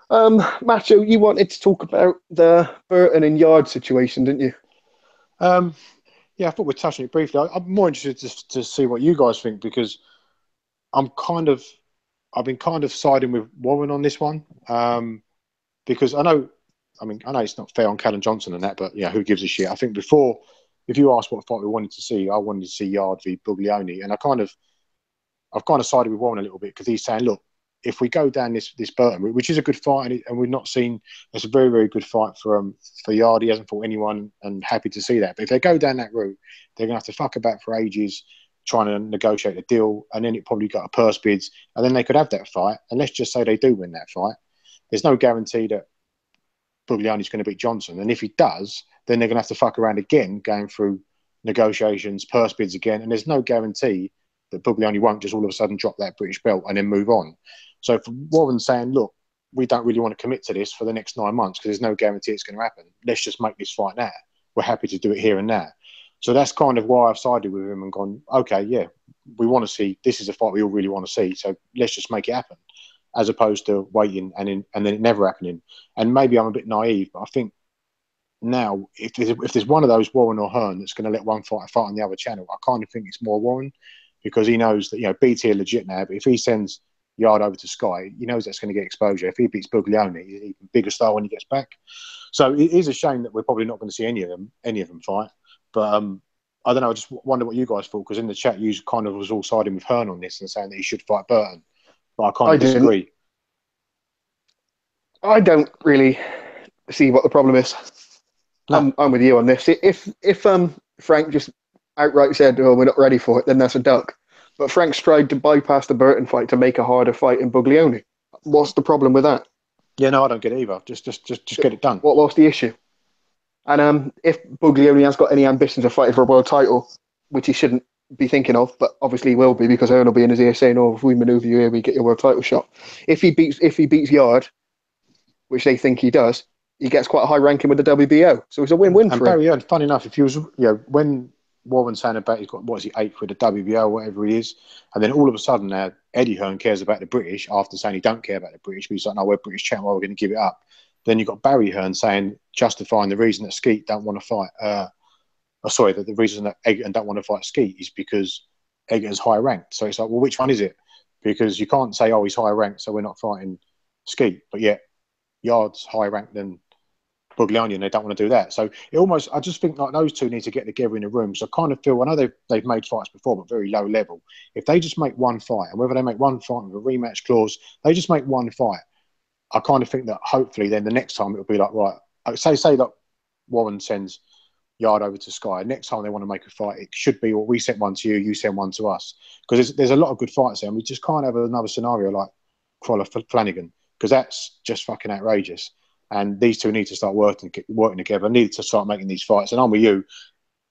Macho, you wanted to talk about the Burton and Yard situation, didn't you? Yeah, I thought we'd touch on it briefly. I'm more interested to see what you guys think, because I've been kind of siding with Warren on this one, because I know it's not fair on Callum Johnson and that, but yeah, who gives a shit? I think before, if you asked what fight we wanted to see, I wanted to see Yard v Buglioni, and I've kind of sided with Warren a little bit, because he's saying, look, if we go down this Burton route, which is a good fight, and we've not seen, it's a very, very good fight for Yard. He hasn't fought anyone, and happy to see that. But if they go down that route, they're going to have to fuck about for ages trying to negotiate a deal, and then it probably got a purse bids, and then they could have that fight. And let's just say they do win that fight. There's no guarantee that Buglioni's going to beat Johnson, and if he does, then they're going to have to fuck around again, going through negotiations, purse bids again, and there's no guarantee that Buglioni won't just all of a sudden drop that British belt and then move on. So for Warren's saying, look, we don't really want to commit to this for the next 9 months because there's no guarantee it's going to happen. Let's just make this fight now. We're happy to do it here and now. So that's kind of why I've sided with him and gone, okay, yeah, we want to see, this is a fight we all really want to see, so let's just make it happen, as opposed to waiting and then it never happening. And maybe I'm a bit naive, but I think now, if there's one of those, Warren or Hearn, that's going to let one fighter fight on the other channel, I kind of think it's more Warren, because he knows that, BT are legit now, but if he sends Yard over to Sky, he knows that's going to get exposure. If he beats Buglioni, he's an even bigger star when he gets back. So it is a shame that we're probably not going to see any of them fight. But I don't know, I just wonder what you guys thought, because in the chat you kind of was all siding with Hearn on this and saying that he should fight Burton. But I kind of disagree. I don't really see what the problem is. No. I'm with you on this. If Frank just outright said, "Oh, we're not ready for it," then that's a duck. But Frank's tried to bypass the Burton fight to make a harder fight in Buglioni. What's the problem with that? Yeah, no, I don't get it either. Just get it done. What's the issue? And if Buglioni has got any ambitions of fighting for a world title, which he shouldn't be thinking of, but obviously he will be, because Earn will be in his ear saying, "Oh, if we manoeuvre you here, we get your world title shot." If he beats Yard, which they think he does, he gets quite a high ranking with the WBO. So it's a win-win for him. Barry Hearn, funny enough, if he was, when Warren's saying about he's got, 8th with the WBO, whatever he is, and then all of a sudden now Eddie Hearn cares about the British after saying he don't care about the British, but he's like, "No, we're British champ, why we're going to give it up." Then you've got Barry Hearn saying, justifying the reason that Skeet don't want to fight, that the reason that Egerton don't want to fight Skeet is because Egerton's high ranked. So it's like, well, which one is it? Because you can't say, "Oh, he's high ranked, so we're not fighting Skeet," but yet Yard's high ranked than Buglioni, and they don't want to do that. So I just think like those two need to get together in a room. So I kind of feel, I know they've made fights before, but very low level. If they just make one fight, and whether they make one fight with a rematch clause, they just make one fight. I kind of think that hopefully then the next time it'll be like, right, say that Warren sends Yard over to Sky. Next time they want to make a fight, it should be, well, we sent one to you, you send one to us. Because there's a lot of good fights there, and we just can't have another scenario like Crawler Flanagan. because that's just fucking outrageous. And these two need to start working together. Need to start making these fights. And I'm with you.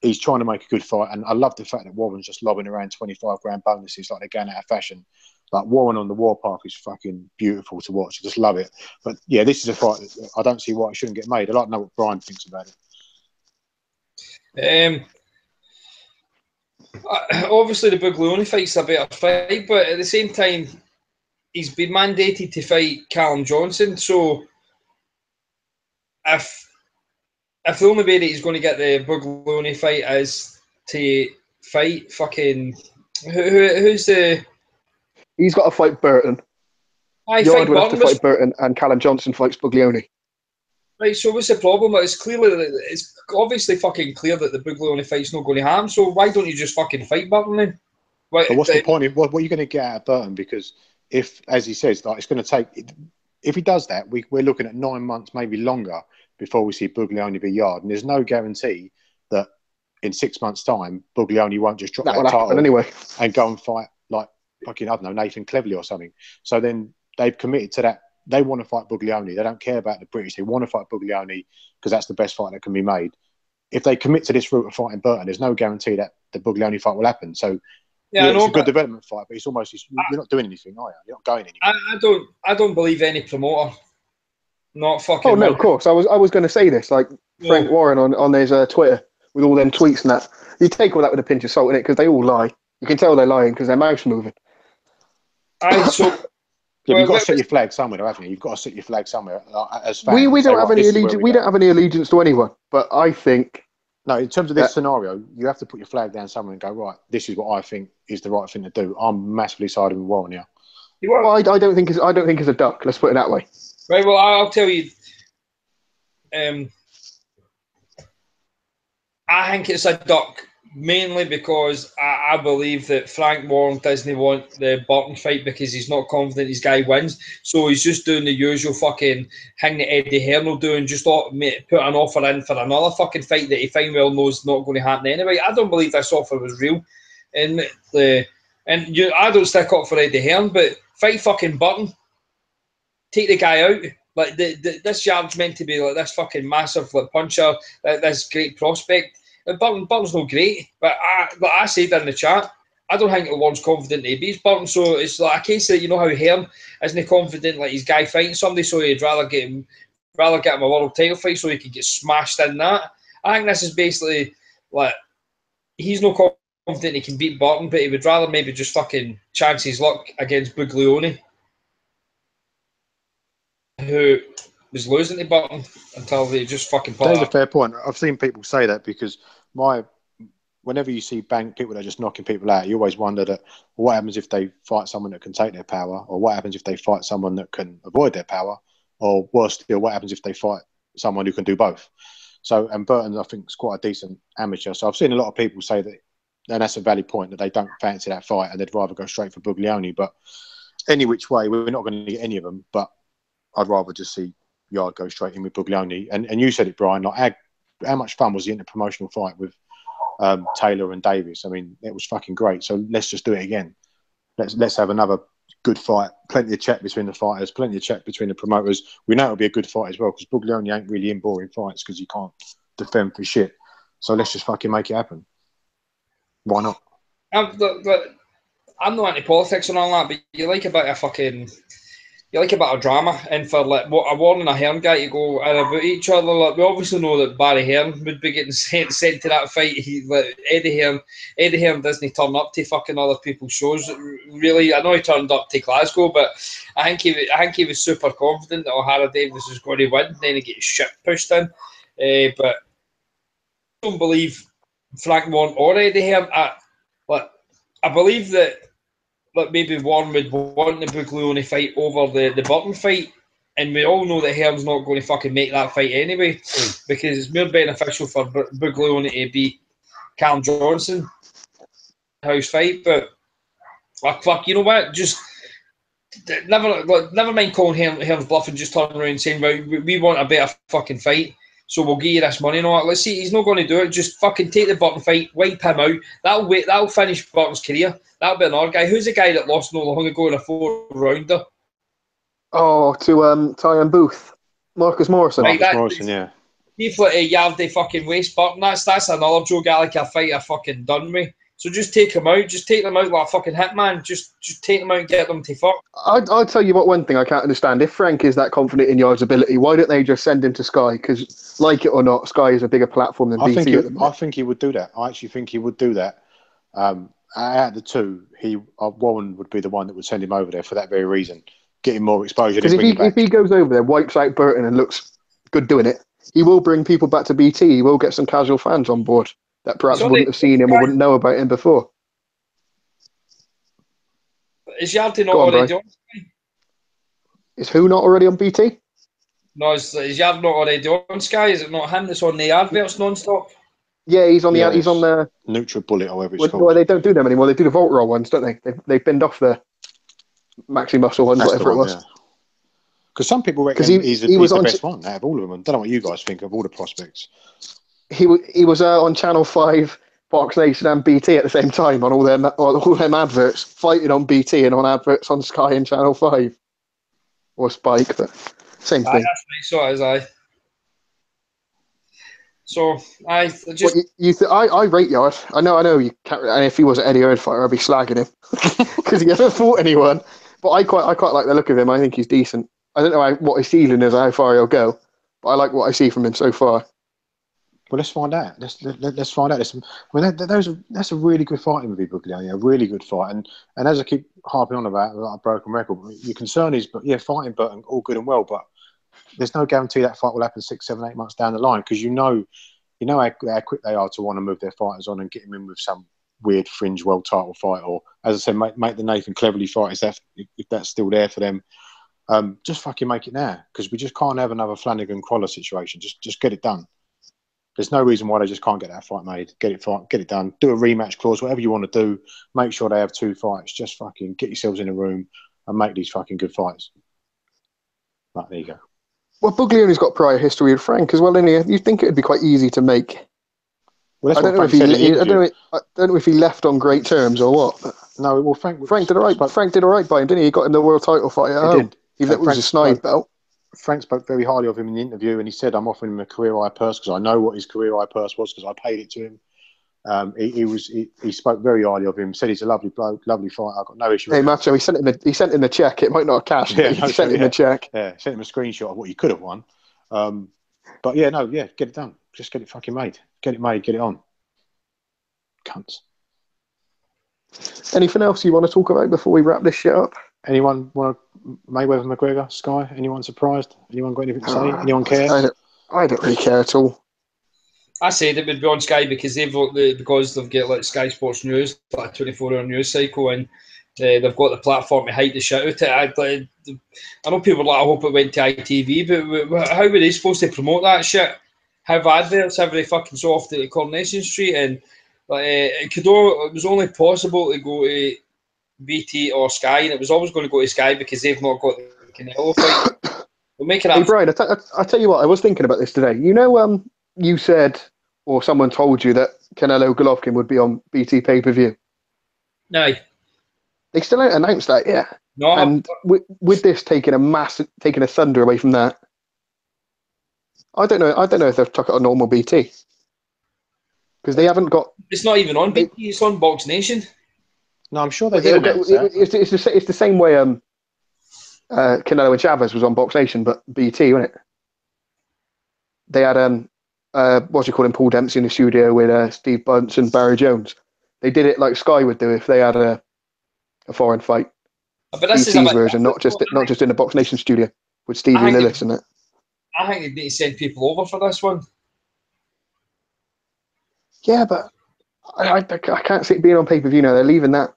He's trying to make a good fight, and I love the fact that Warren's just lobbing around 25 grand bonuses like they're going out of fashion. Like Warren on the War Park is fucking beautiful to watch. I just love it. But yeah, this is a fight that I don't see why it shouldn't get made. I'd like to know what Brian thinks about it. Obviously, the Buglioni fight's a better fight, but at the same time, he's been mandated to fight Callum Johnson. So if the only way that he's going to get the Buglioni fight is to fight fucking who's the? He's got to fight Burton. Yard would have to fight Burton, and Callum Johnson fights Buglioni. Right, so what's the problem? It's obviously fucking clear that the Buglioni fight's not going to happen. So why don't you just fucking fight Burton then? But what's the point? What are you going to get out of Burton? Because if, as he says, like it's going to take. If he does that, we're looking at 9 months, maybe longer, before we see Buglioni be Yard, and there's no guarantee that in 6 months' time Buglioni won't just drop that title anyway and go and fight like fucking, I don't know, Nathan Cleverly or something. So then they've committed to that. They want to fight Buglioni. They don't care about the British. They want to fight Buglioni because that's the best fight that can be made. If they commit to this route of fighting Burton, there's no guarantee that the Buglioni fight will happen. So yeah, it's a good development fight, but it's almost you're not doing anything, are you? You're not going anywhere. I don't believe any promoter. Not fucking. Oh no, of course. I was going to say this. Like Frank Warren on his Twitter with all them tweets and that. You take all that with a pinch of salt in it because they all lie. You can tell they're lying because their mouth's moving. Yeah, you've got to set your flag somewhere, haven't you? You've got to set your flag somewhere. As fans, we don't have any allegiance. We don't have any allegiance to anyone. But I think in terms of this scenario, you have to put your flag down somewhere and go, right, this is what I think is the right thing to do. I'm massively siding with Warren here. Well, I don't think it's a duck. Let's put it that way. Right. Well, I'll tell you. I think it's a duck. Mainly because I believe that Frank Warren doesn't want the Burton fight because he's not confident his guy wins. So he's just doing the usual fucking thing that Eddie Hearn will do and just put an offer in for another fucking fight that he fine well knows is not going to happen anyway. I don't believe this offer was real. I don't stick up for Eddie Hearn, but fight fucking Burton. Take the guy out. Like this Yard's meant to be like this fucking massive like puncher, this great prospect. Burton's not great, but like I said in the chat, I don't think Warren's confident he beats Burton. So it's like a case that, you know how Hearn isn't confident like his guy fighting somebody, so he'd rather get him a world title fight so he could get smashed in that. I think this is basically like he's not confident he can beat Burton, but he would rather maybe just fucking chance his luck against Buglioni, who was losing to Burton until they just fucking put That's a fair point. I've seen people say that because whenever you see people that are just knocking people out, you always wonder that what happens if they fight someone that can take their power, or what happens if they fight someone that can avoid their power, or worse still, what happens if they fight someone who can do both. So, and Burton, I think, is quite a decent amateur. So I've seen a lot of people say that, and that's a valid point, that they don't fancy that fight and they'd rather go straight for Buglioni. But any which way, we're not going to get any of them, but I'd rather just see Yard go straight in with Buglioni. And you said it, Brian, like how much fun was the interpromotional fight with Taylor and Davis? I mean, it was fucking great. So let's just do it again. Let's have another good fight. Plenty of chat between the fighters, plenty of chat between the promoters. We know it'll be a good fight as well because Buglioni ain't really in boring fights because he can't defend for shit. So let's just fucking make it happen. Why not? I'm not anti-politics and all that, but you like a bit of drama, and for like what a Warren and a Hearn guy to go and about each other. Like, we obviously know that Barry Hearn would be getting sent to that fight. Eddie Hearn doesn't turn up to fucking other people's shows. Really, I know he turned up to Glasgow, but I think he was super confident that O'Hara Davis was going to win. And then he gets shit pushed in. But I don't believe Frank Warren or Eddie Hearn. I believe that. But maybe Warren would want the Buglioni fight over the Burton fight, and we all know that Hearn's not going to fucking make that fight anyway, because it's more beneficial for Buglioni to beat Callum Johnson house fight. But fuck, you know what? Just never mind calling Hearn's bluff and just turning around and saying, well, we want a better fucking fight, so we'll give you this money and all that. Let's see, he's not going to do it. Just fucking take the Burton fight, wipe him out. That'll finish Burton's career. That'll be another guy. Who's the guy that lost not long ago in a 4-rounder? Oh, to Tyrone Booth, Marcus Morrison. Like Marcus Morrison, yeah. He's like a yardie fucking waist button. That's another Joe Gallagher fight I fucking done with. So just take him out. Just take them out like a fucking hitman. Just take them out and get them to fuck. I'll tell you what, one thing I can't understand. If Frank is that confident in Yard's ability, why don't they just send him to Sky? Because, like it or not, Sky is a bigger platform than BT at the minute. I think he would do that. I actually think he would do that. Out of the two, Warren would be the one that would send him over there for that very reason. Get him more exposure. Because if he goes over there, wipes out Burton and looks good doing it, he will bring people back to BT. He will get some casual fans on board that perhaps wouldn't have seen him or wouldn't know about him before. Is Yardy not already on? Is who not already on BT? No, is Yard not already on Sky? Is it not him that's on the adverts non-stop? Yeah, he's on he's on the NutriBullet or whatever it's called. Well, they don't do them anymore. They do the Volt Roll ones, don't they? They've binned off the Maxi Muscle ones, whatever it was. Because some people reckon he's the best one out of all of them. I don't know what you guys think of all the prospects. He was on Channel 5, Box Nation and BT at the same time on all them adverts, fighting on BT and on adverts on Sky and Channel 5. Or Spike, but same thing. That's I. So I just I rate Yard. I know you can't. And if he was an Eddie Hearn fighter, I'd be slagging him because he hasn't fought anyone. But I quite like the look of him. I think he's decent. I don't know what his ceiling is, how far he'll go, but I like what I see from him so far. Well, let's find out. Let's find out. That's a really good fight with Buglioni, a really good fight. And as I keep harping on about a broken record, your concern is, fighting Burton all good and well, but there's no guarantee that fight will happen 6, 7, 8 months down the line because you know how quick they are to want to move their fighters on and get them in with some weird fringe world title fight, or as I said, make the Nathan Cleverly fight if that's still there for them. Just fucking make it now because we just can't have another Flanagan Crawler situation. Just get it done. There's no reason why they just can't get that fight made. Get it done. Do a rematch clause, whatever you want to do. Make sure they have 2 fights. Just fucking get yourselves in a room and make these fucking good fights. Right, there you go. Well, Buglioni's got prior history with Frank as well, didn't he? You think it would be quite easy to make? Well, I don't know if he left on great terms or what. No, well, Frank did all right. But Frank did all right by him, didn't he? He got him the world title fight at home. Even though it was a snide belt. Frank spoke very highly of him in the interview, and he said, "I'm offering him a career high purse because I know what his career high purse was because I paid it to him." He spoke very highly of him. Said he's a lovely bloke, lovely fighter. I've got no issue. Hey, Macho, he sent him the check. It might not have cashed, but he sent him the check. Yeah, sent him a screenshot of what he could have won. But get it done. Just get it fucking made. Get it made. Get it on. Cunts. Anything else you want to talk about before we wrap this shit up? Anyone want to Mayweather McGregor Sky? Anyone surprised? Anyone got anything to say? Anyone care? I don't really care at all. I said it would be on Sky because they've got like Sky Sports News, like a 24-hour news cycle, and they've got the platform to hype the shit out of it. I know people are like, I hope it went to ITV, but how were they supposed to promote that shit? Have adverts every fucking so often at Coronation Street, and it was only possible to go to BT or Sky, and it was always going to go to Sky because they've not got the Canelo fight. Hey Brian, I tell you what, I was thinking about this today. You know, you said, or someone told you that Canelo Golovkin would be on BT pay-per-view. No, they still haven't announced that yet. No, and with this taking a thunder away from that, I don't know if they've took it on normal BT because they haven't got. It's not even on BT. It's on Box Nation. No, I'm sure they did. It's the same way. Canelo and Chavez was on Box Nation, but BT, wasn't it? They had Paul Dempsey in the studio with Steve Bunce and Barry Jones. They did it like Sky would do if they had a foreign fight. But this BT's version, not just in the Box Nation studio with Stevie Lillis in it. I think they need to send people over for this one. Yeah, but I can't see it being on pay-per-view now. They're leaving that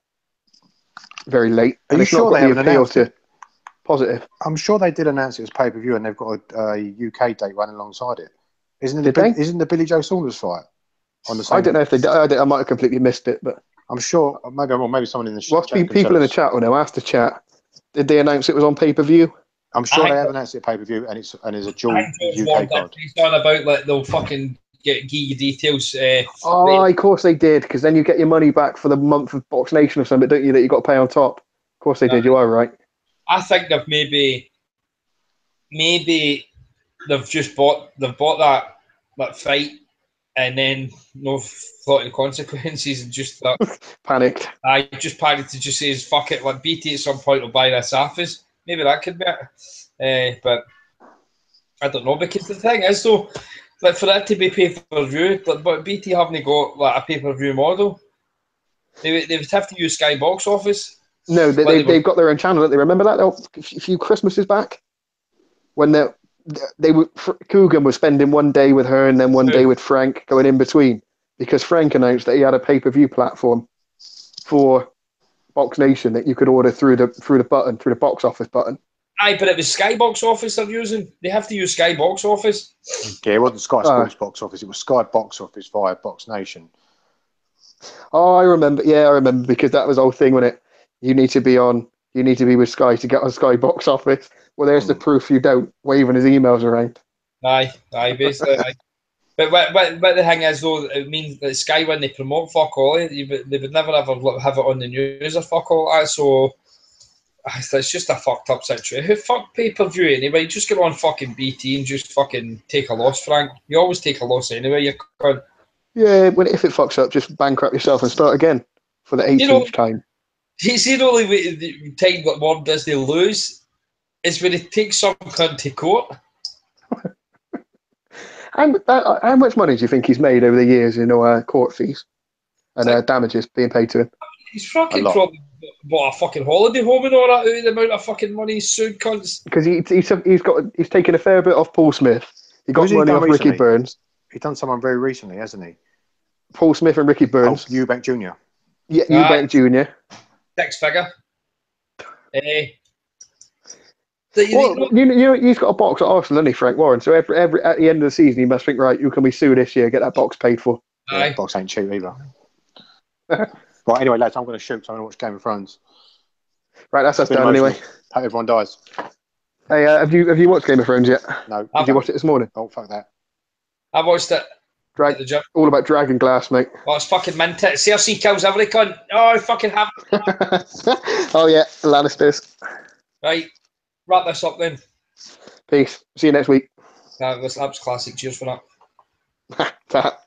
very late. Are you sure they haven't announced it? Positive. I'm sure they did announce it as pay-per-view, and they've got a UK date running alongside it. Isn't the Billy Joe Saunders fight on the same? I don't know if they did. I might have completely missed it, but I'm sure. Maybe I'm wrong. Maybe someone in the chat. People in the chat will know. Ask the chat. Did they announce it was on pay-per-view? I'm sure they have announced it pay-per-view, and it's a dual UK card. He's on about like they'll fucking give you details. Of course they did, because then you get your money back for the month of Box Nation or something, don't you? That you got to pay on top. Of course they did. You are right. I think they've maybe maybe they've bought that fight and then no thought of the consequences and just thought panicked. I just panicked to just say fuck it, like BT at some point will buy this office. Maybe that could be it. But I don't know, because the thing is though, like for that to be pay-per-view, but BT haven't got like a pay-per-view model. They would have to use Sky Box Office. No, they've got their own channel, don't they? Remember that a few Christmases back? When Coogan was spending one day with her and then one day with Frank going in between, because Frank announced that he had a pay-per-view platform for Box Nation that you could order through the box office button. Aye, but it was Sky Box Office they're using. They have to use Sky Box Office. Yeah, it wasn't Sky Sports Box Office. It was Sky Box Office via Box Nation. Oh, I remember. Yeah, I remember, because that was the whole thing when you need to be with Sky to get on Sky Box Office. Well, there's the proof you don't, waving his emails around. Aye, basically. Aye. But the thing is, though, it means that Sky, when they promote fuck all, they would never ever have it on the news or fuck all that. So it's just a fucked up situation. Who fuck pay-per-view anyway? Just get on fucking BT and just fucking take a loss, Frank. You always take a loss anyway. You can't. Yeah, if it fucks up, just bankrupt yourself and start again for the 18th time. See, the only time that Walt Disney lose is when it takes some cunt to court. How much money do you think he's made over the years in court fees and damages being paid to him? He's fucking probably bought a fucking holiday home and all that, the amount of fucking money he's sued cunts. Because he's taken a fair bit off Paul Smith. He got money off recently? Ricky Burns. He's done someone very recently, hasn't he? Paul Smith and Ricky Burns. Eubank Jr. Yeah, Eubank Jr. 6 figure. He's got a box at Arsenal, hasn't he, Frank Warren? So every at the end of the season, he must think, right, who can we sue this year? Get that box paid for. Yeah, that box ain't cheap either. Right, anyway, lads, I'm going to shoot because I'm going to watch Game of Thrones. Right, that's us done anyway. Hope everyone dies. Hey, have you watched Game of Thrones yet? No. Did you watch it this morning? Oh, fuck that. I watched it. All about Dragon Glass, mate. Oh, it's fucking minted. Cersei kills every cunt. Oh, I fucking have. Oh, yeah, Lannisters. Right, wrap this up then. Peace. See you next week. That was classic. Cheers for that. Ta.